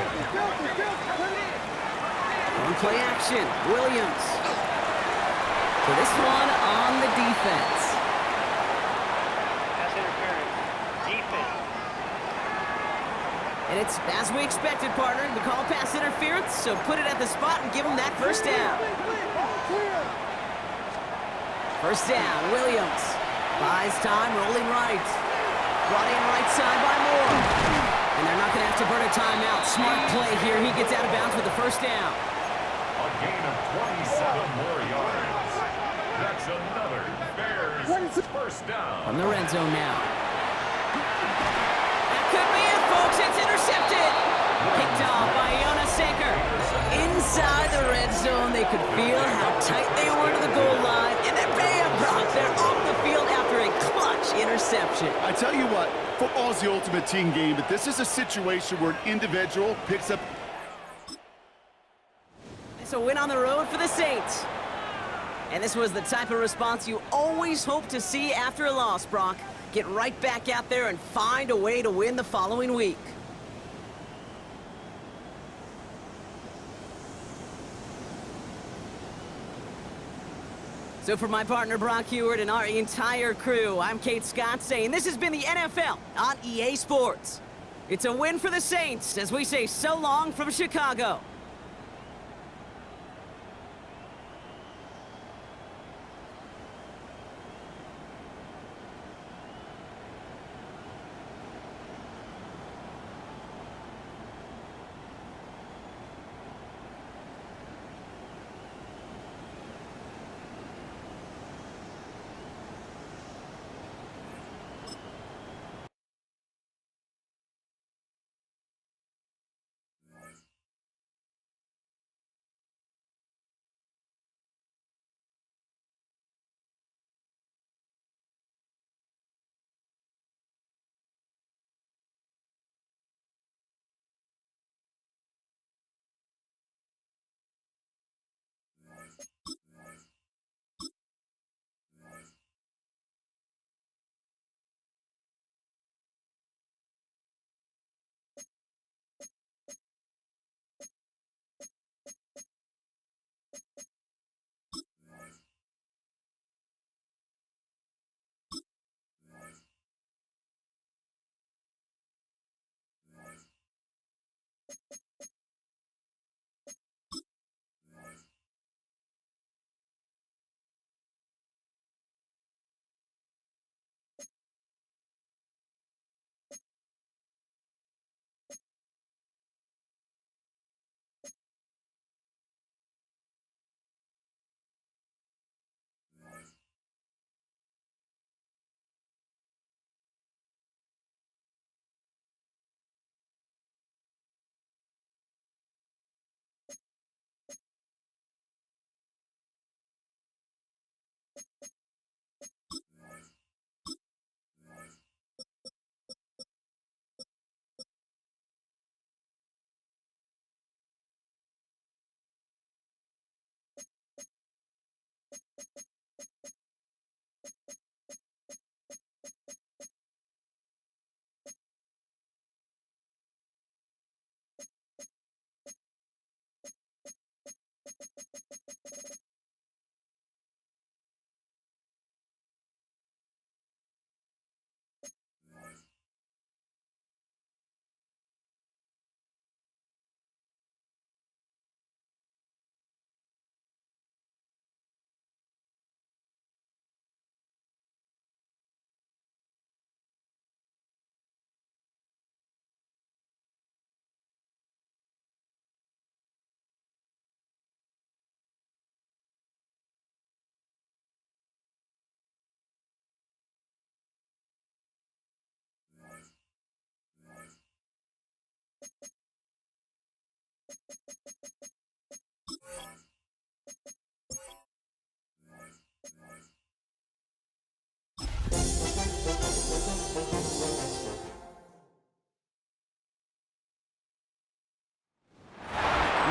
On play action, Williams. So this one on the defense. Pass interference. Defense. And it's as we expected, partner. The call pass interference, so put it at the spot and give them that first down. First down, Williams. Buys time, rolling right. Brought in right side by Moore. And they're not going to have to burn a timeout. Smart play here. He gets out of bounds with the first down. A gain of 27 more yards. That's another Bears first down. From the red zone now. That could be it, folks. It's intercepted. Picked off by Jonas Sanker. Inside the red zone, they could feel how tight they were to the goal line. And then bam, Brock, they're off the field after a clutch interception. I tell you what, football's the ultimate team game, but this is a situation where an individual picks up. It's a win on the road for the Saints. And this was the type of response you always hope to see after a loss, Brock. Get right back out there and find a way to win the following week. So for my partner Brock Heward and our entire crew, I'm Kate Scott saying this has been the NFL on EA Sports. It's a win for the Saints as we say so long from Chicago.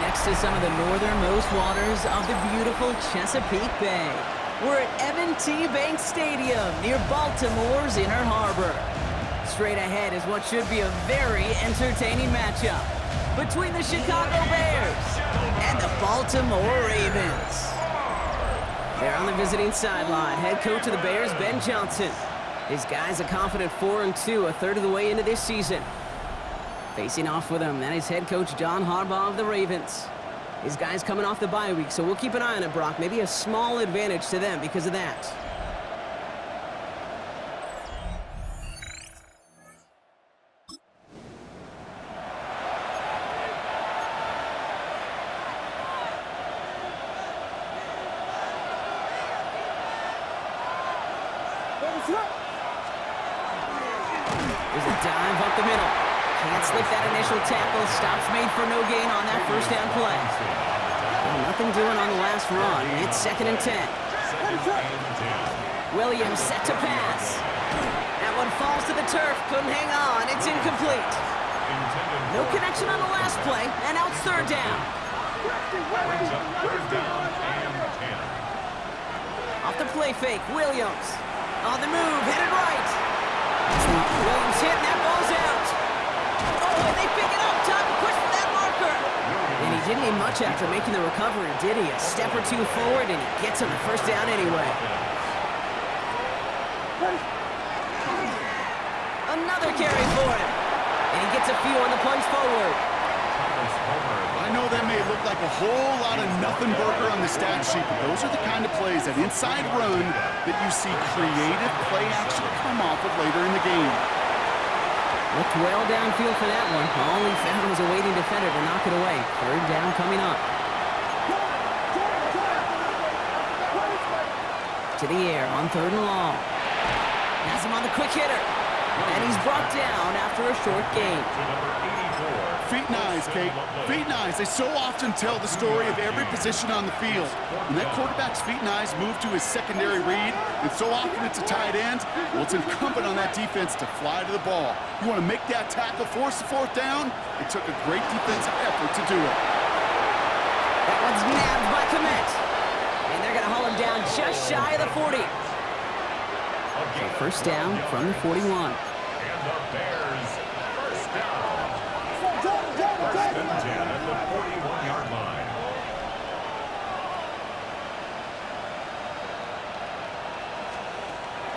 Next to some of the northernmost waters of the beautiful Chesapeake Bay, we're at M&T Bank Stadium near Baltimore's Inner Harbor. Straight ahead is what should be a very entertaining matchup between the Chicago Bears and the Baltimore Ravens. There on the visiting sideline, head coach of the Bears, Ben Johnson. His guys a confident 4-2, a third of the way into this season. Facing off with him, that is head coach John Harbaugh of the Ravens. His guys coming off the bye week, so we'll keep an eye on it, Brock. Maybe a small advantage to them because of that. There's a dive up the middle. Can't slip that initial tackle. Stops made for no gain on that first down play. Well, nothing doing on the last run. It's 2nd and 10. Williams set to pass. That one falls to the turf. Couldn't hang on. It's incomplete. No connection on the last play, and now it's 3rd down. Off the play fake, Williams. On the move, headed right. Williams hit, and that ball's out. Oh, and they pick it up. Time to push for that marker. And he didn't need much after making the recovery, did he? A step or two forward, and he gets him the first down anyway. Another carry for him. And he gets a few on the punch forward. I know that may look like a whole lot of nothing burger on the stat sheet, but those are the kind of plays, that inside run, that you see creative play action come off of later in the game. Looked well downfield for that one. All he found was a waiting defender to knock it away. 3rd down coming up. To the air on 3rd and long. Has him on the quick hitter. And he's brought down after a short gain. Feet and eyes, Kate. Feet and eyes. They so often tell the story of every position on the field. When that quarterback's feet and eyes move to his secondary read, and so often it's a tight end, well, it's incumbent on that defense to fly to the ball. You want to make that tackle, force the 4th down? It took a great defensive effort to do it. That one's nabbed by Komet. And they're going to haul him down just shy of the 40. So 1st down from the 41. And the Bears, 1st down. 1st and 10 at the 41-yard line.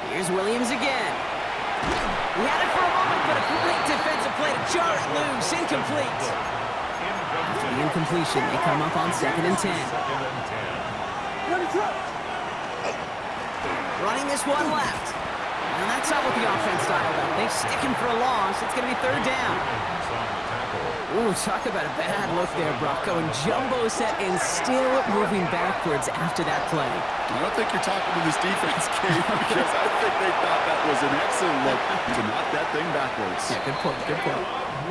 Here's Williams again. He had it for a moment, but a great defensive play to jar it loose. Incomplete. After the incompletion, they come up on 2nd and 10. Running this one left. And that's not what the offense dialed up. They stick him for a loss. It's going to be 3rd down. Ooh, talk about a bad look there, Brock. Going jumbo set and still moving backwards after that play. I don't think you're talking to this defense, Kate, because I think they thought that was an excellent look to knock that thing backwards. Yeah, good point, good point.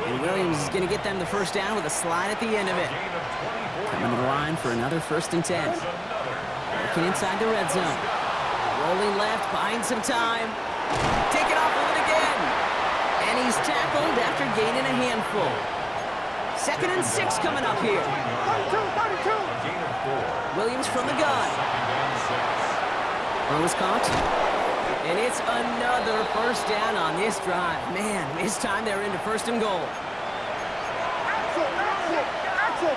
And Williams is going to get them the 1st down with a slide at the end of it. Coming to the line for another 1st and 10. Working inside the red zone. Rolling left, buying some time. Take it off with it again. And he's tackled after gaining a handful. 2nd and 6 coming up here. 32. Williams from the gun. Throws caught. And it's another 1st down on this drive. Man, this time they're into 1st and goal. Axel.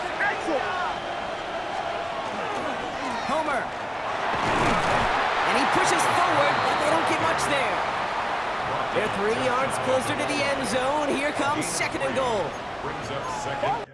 Homer. And he pushes forward, but they don't get much there. They're 3 yards closer to the end zone. Here comes 2nd and goal. Brings up 2nd.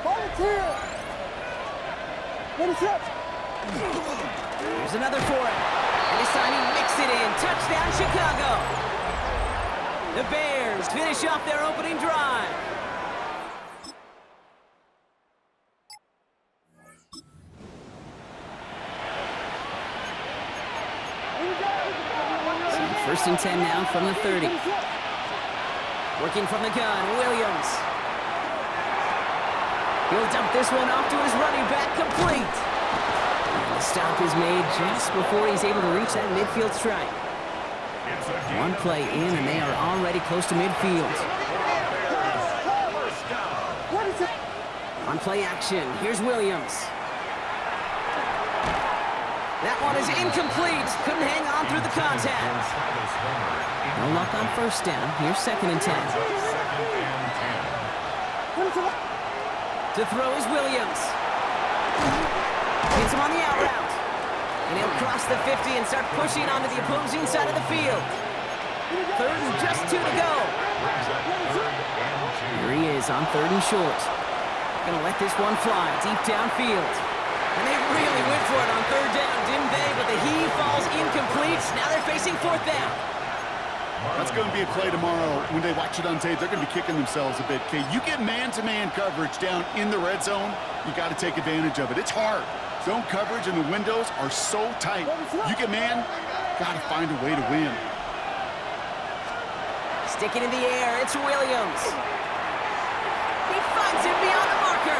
Volunteer. Here's another for him. And this time he mixed it in. Touchdown, Chicago. The Bears finish off their opening drive. So first and 10 now from the 30. Working from the gun, Williams. He'll dump this one off to his running back, complete. And the stop is made just before he's able to reach that midfield strike. One play in, and they are already close to midfield. On play action, here's Williams. That one is incomplete. Couldn't hang on through the contact. No luck on first down. Here's second and 10. To throw is Williams. Hits him on the out route. And he'll cross the 50 and start pushing onto the opposing side of the field. Third and just 2 to go. Here he is on 3rd and short. Gonna let this one fly deep downfield. And they really went for it on 3rd down, didn't they? But the heave falls incomplete. Now they're facing 4th down. That's going to be a play tomorrow. When they watch it on tape, they're going to be kicking themselves a bit. Okay, you get man-to-man coverage down in the red zone, you got to take advantage of it. It's hard. Zone coverage and the windows are so tight. You get man, got to find a way to win. Sticking in the air, it's Williams. He finds it beyond the marker.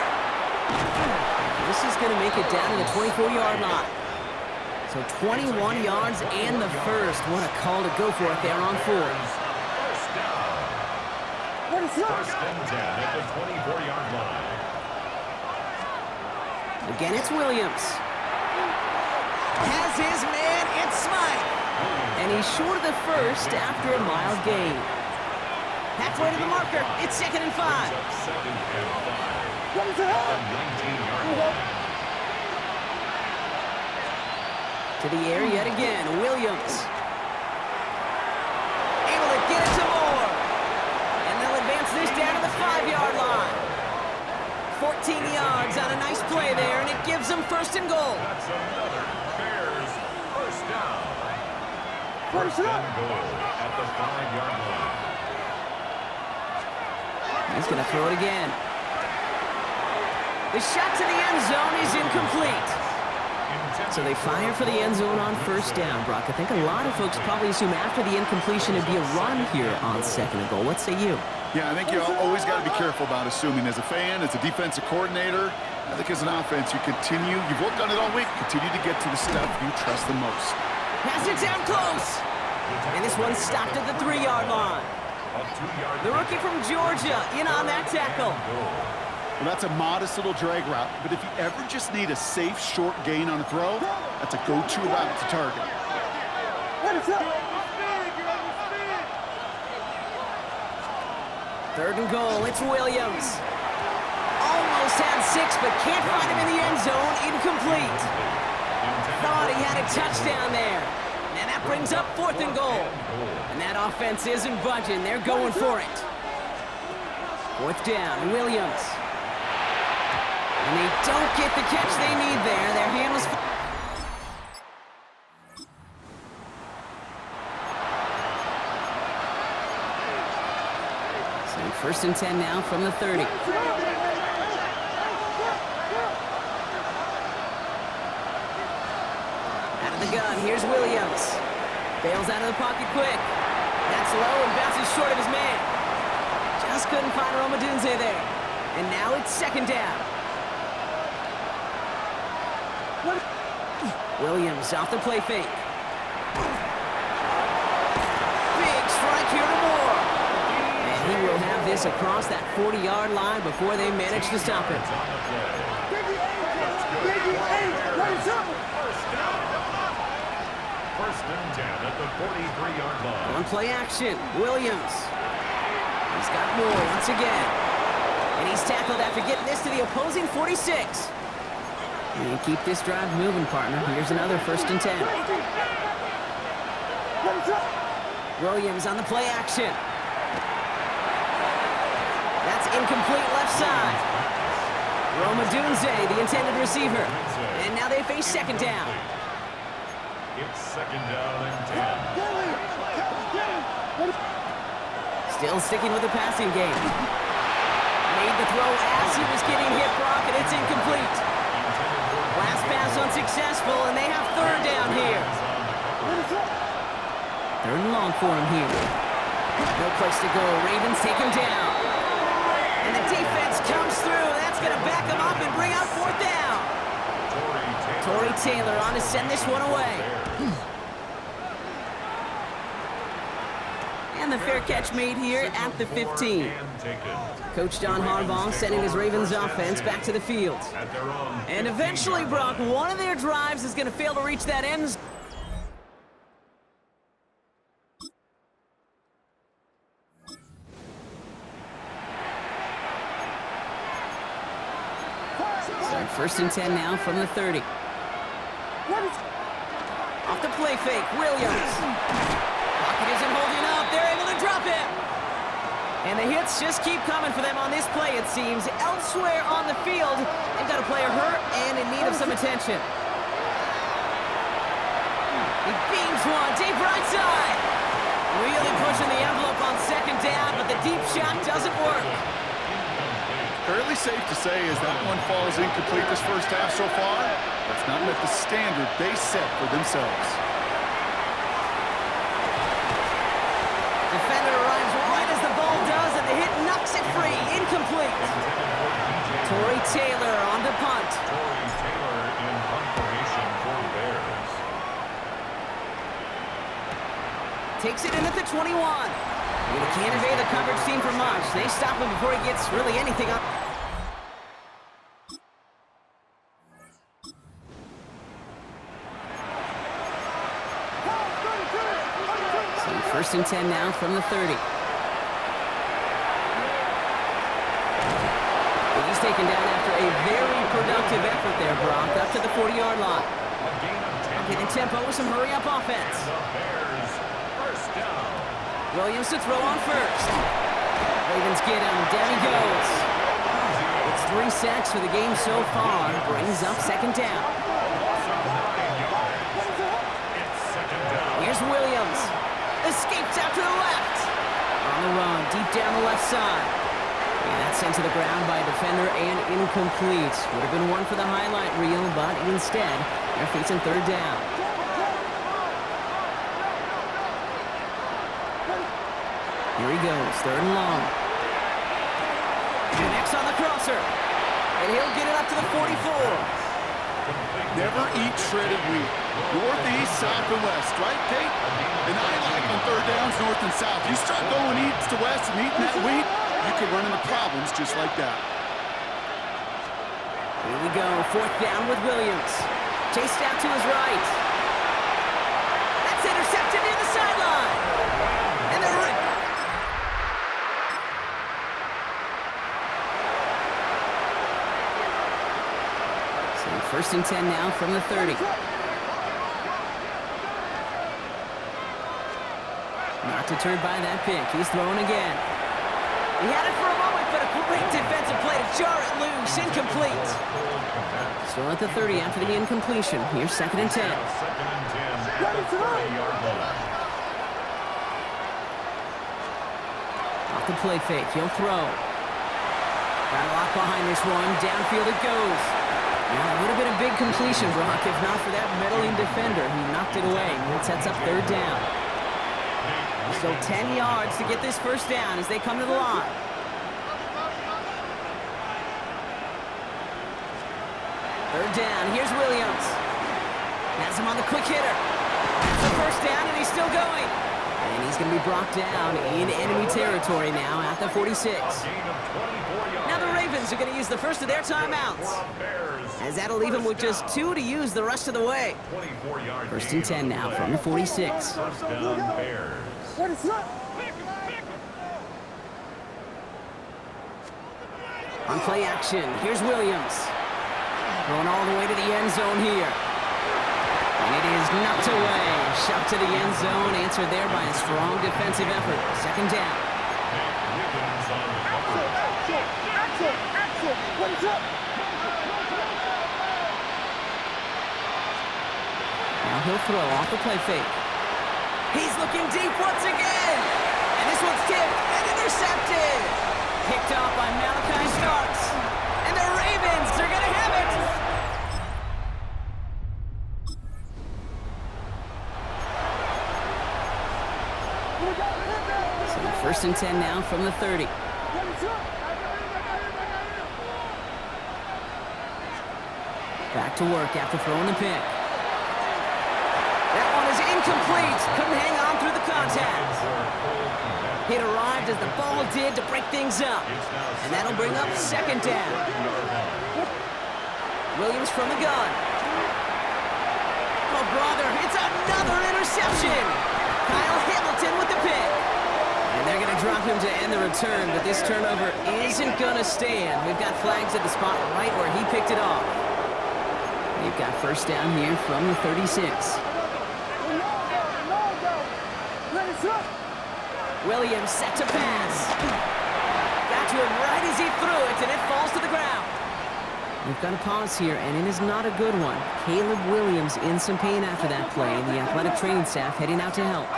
This is going to make it down to the 24-yard line. So 21 yards and the first. What a call to go for it there on 4th. First and 10 at the 24-yard line. Again, it's Williams. Has his man, it's Smythe. And he's short of the first after a mile gain. Halfway to the marker, it's 2nd and 5. Second and 5. The 19-yard line. To the air yet again, Williams. Able to get it to Moore. And they'll advance this down to the 5-yard line. 14 yards on a nice play there, and it gives them 1st and goal. That's another Bears first down. First and goal at the 5-yard line. He's going to throw it again. The shot to the end zone is incomplete. So they fire for the end zone on 1st down, Brock. I think a lot of folks probably assume after the incompletion it'd be a run here on 2nd and goal. What say you? Yeah, I think you always got to be careful about assuming. As a fan, as a defensive coordinator, I think as an offense, you've worked on it all week, continue to get to the stuff you trust the most. Pass it down close. And this one stopped at the 3-yard line. The rookie from Georgia in on that tackle. Well, that's a modest little drag route, but if you ever just need a safe, short gain on a throw, that's a go-to route to target. Third and goal, it's Williams. Almost had 6, but can't find him in the end zone. Incomplete. Thought he had a touchdown there. And that brings up 4th and goal. And that offense isn't budging. They're going for it. 4th down, Williams. And they don't get the catch they need there. Their hand was... So 1st and 10 now from the 30. Out of the gun, here's Williams. Bails out of the pocket quick. That's low and bounces short of his man. Just couldn't find Romadunze there. And now it's 2nd down. Williams off the play fake. Big strike here to Moore. And he will have this across that 40-yard line before they manage to stop it. First and 10 at the 43-yard line. On play action, Williams. He's got Moore once again. And he's tackled after getting this to the opposing 46. And keep this drive moving, partner. Here's another 1st and 10. Williams on the play action. That's incomplete left side. Romadunze, the intended receiver. And now they face 2nd down. It's 2nd down and 10. Still sticking with the passing game. Made the throw as he was getting hit, Brock, and it's incomplete. Last pass unsuccessful, and they have third down here. Third and long for him here. No place to go. Ravens take him down. And the defense comes through. That's going to back him up and bring out fourth down. Torrey Taylor on to send this one away. And the fair catch made here at the 15. Coach John Harbaugh sending his Ravens offense back to the field. And eventually, Brock, one of their drives is going to fail to reach that end zone. So first and 10 now from the 30. Off the play fake, Williams. Pocket isn't holding up. They're able to drop him. And the hits just keep coming for them on this play, it seems. Elsewhere on the field, they've got a player hurt and in need of some attention. He beams one, deep right side. Really pushing the envelope on second down, but the deep shot doesn't work. Fairly safe to say as that one falls incomplete this first half so far. That's not met the standard they set for themselves. Defender arrives right as the ball does, and the hit knocks it free. Incomplete. Torrey Taylor on the punt. Torrey Taylor in punt formation for the Bears. Takes it in at the 21. He can't evade the coverage team for much. They stop him before he gets really anything up. So first and 10 now from the 30. He's taken down after a very productive effort there, Brock, up to the 40-yard line. Getting tempo with some hurry-up offense. Williams to throw on first. Ravens get him. Down he goes. It's 3 sacks for the game so far. Brings up second down. Here's Williams. Escapes out to the left. On the run, deep down the left side. And that's sent to the ground by a defender and incomplete. Would have been one for the highlight reel, but instead, they're facing third down. Here he goes, third and long. Connects on the crosser. And he'll get it up to the 44. Never eat shredded wheat. Northeast, south, and west, right, Kate? And I like on third downs, north and south. You start going east to west and eating that wheat, you can run into problems just like that. Here we go, fourth down with Williams. Chased out to his right. That's intercepted near the sideline. And they're right. So first and 10 now from the 30. Not deterred by that pick. He's throwing again. He had it for a moment, but a great defensive play to jar it loose. Incomplete. Still at the 30 after the incompletion. Here's second and 10. Off the play fake. He'll throw. Got a lot behind this one. Downfield it goes. Yeah, it would have been a big completion, Brock, if not for that meddling defender. He knocked it away. It sets up third down. So 10 yards to get this first down as they come to the line. Third down. Here's Williams. Has him on the quick hitter. That's the first down, and he's still going. And he's going to be brought down in enemy territory now at the 46. Now the Ravens are going to use the first of their timeouts, as that'll leave them with just 2 to use the rest of the way. First and 10 now from the 46. First down, Bears. On play action, here's Williams. Going all the way to the end zone here. And it is knocked away. Shot to the end zone, answered there by a strong defensive effort. Second down. Now he'll throw off the play fake. He's looking deep once again. And this one's tipped. And intercepted. Picked off by Malachi Starks. And the Ravens are going to have it. So first and 10 now from the 30. Back to work after throwing the pick. That one is incomplete. Couldn't hang on through the contact. It arrived as the ball did to break things up. And that'll bring up second down. Williams from the gun. Oh, brother, it's another interception. Kyle Hamilton with the pick. And they're going to drop him to end the return, but this turnover isn't going to stand. We've got flags at the spot right where he picked it off. We've got first down here from the 36. Williams set to pass. Got to him right as he threw it, and it falls to the ground. We've got a pause here, and it is not a good one. Caleb Williams in some pain after that play, and the athletic training staff heading out to help.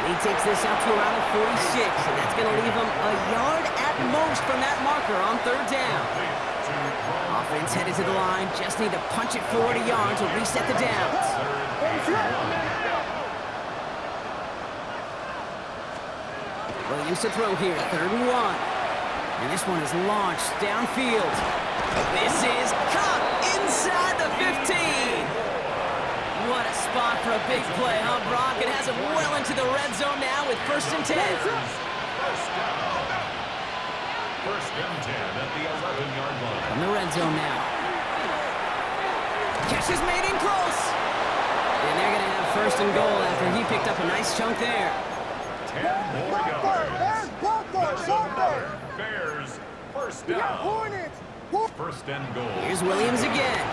He takes this out to around the 46, and that's going to leave him a yard at most from that marker on third down. Offense headed to the line, just need to punch it forward a yard to reset the downs. Williams to throw here, third and 1. And this one is launched downfield. This is caught inside the 15. What a spot for a big play, huh, Brock? It has him well into the red zone now with first and 10. First down. First and 10 at the 11-yard line. From the red zone now. Catch is made in close. And they're going to have first and goal after he picked up a nice chunk there. 10 more yards. Bears, first down. First and goal. Here's Williams again.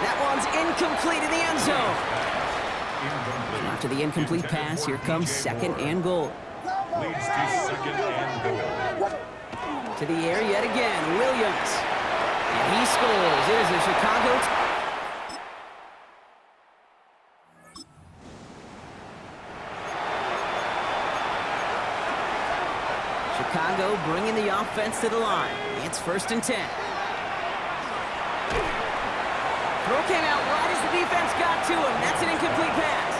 That one's incomplete in the end zone. After the incomplete pass, here comes second and goal. Leads to second and goal. To the air yet again, Williams. And he scores. It is a Chicago. Chicago bringing the offense to the line. It's first and 10. Throw came out right as the defense got to him. That's an incomplete pass.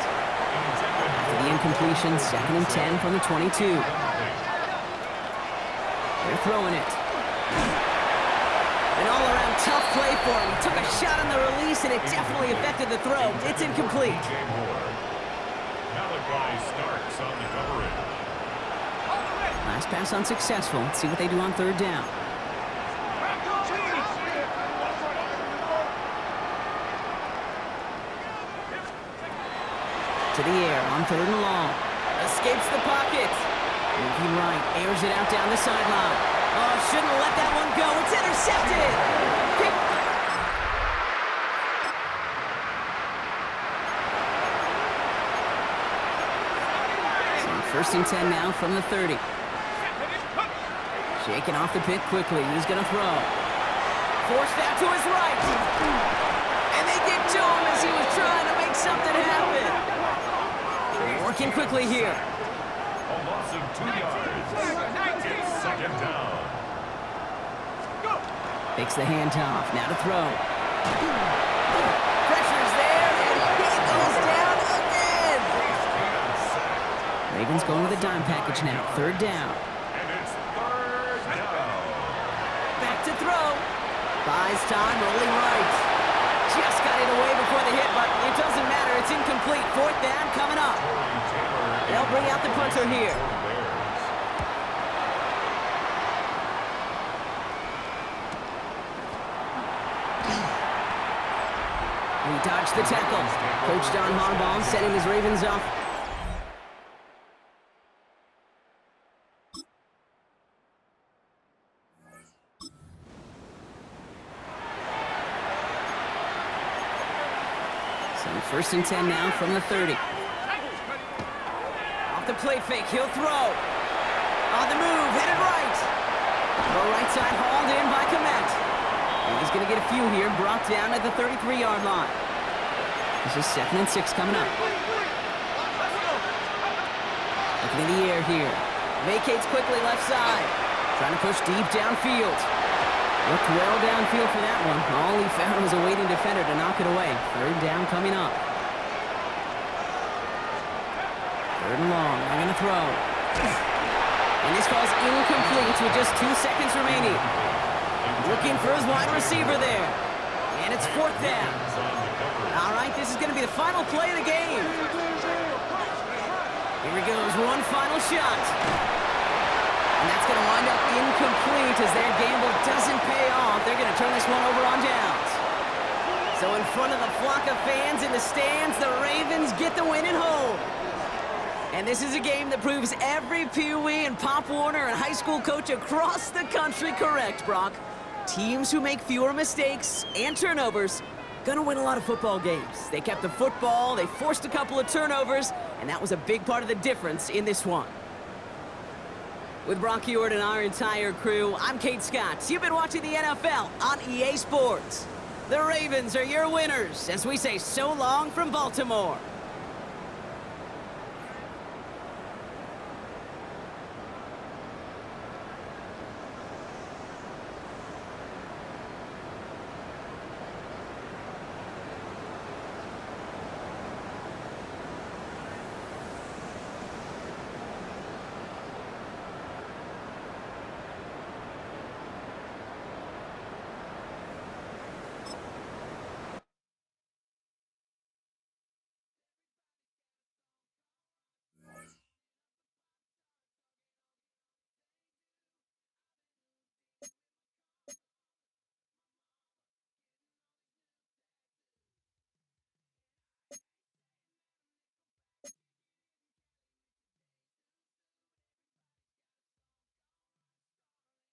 After the incompletion, second and 10 from the 22. They're throwing it. An all-around tough play for him. He took a shot on the release, and it definitely affected the throw. It's incomplete. Malachi Starks on the coverage. Last pass unsuccessful. Let's see what they do on third down. To the air on third and long. Escapes the pocket. Moving right, airs it out down the sideline. Oh, shouldn't have let that one go. It's intercepted. So first and 10 now from the 30. Shaking off the pick quickly. He's going to throw. Forced out to his right. And they get to him as he was trying to make something happen. Working quickly here. A loss of 2 yards. It's second down. Takes the handoff. Now to throw. Pressure's there, and he goes down again. Ravens going with a dime package now. Third down. And it's third down. Back to throw. Buys time, rolling right. Just got it away before the hit, but it doesn't matter. It's incomplete. Fourth down coming up. They'll bring out the punter here. He dodged the tackle. Coach John Harbaugh setting his Ravens up. So first and 10 now from the 30. Off the play fake, he'll throw. On the move, headed right. Throw right side, hauled in by Komet. And he's going to get a few here, brought down at the 33-yard line. This is second and 6 coming up. Looking in the air here. Vacates quickly left side. Trying to push deep downfield. Looked well downfield for that one. All he found was a waiting defender to knock it away. Third down coming up. Third and long. They're going to throw. And this falls incomplete with just 2 seconds remaining. Looking for his wide receiver there. And it's fourth down. All right, this is going to be the final play of the game. Here he goes, one final shot. And that's going to wind up incomplete as their gamble doesn't pay off. They're going to turn this one over on downs. So in front of the flock of fans in the stands, the Ravens get the win at home. And this is a game that proves every Pee Wee and Pop Warner and high school coach across the country correct, Brock. Teams who make fewer mistakes and turnovers gonna win a lot of football games. They kept the football, they forced a couple of turnovers, and that was a big part of the difference in this one. With Brock Heward and our entire crew, I'm Kate Scott. You've been watching the NFL on EA Sports. The Ravens are your winners as we say so long from Baltimore.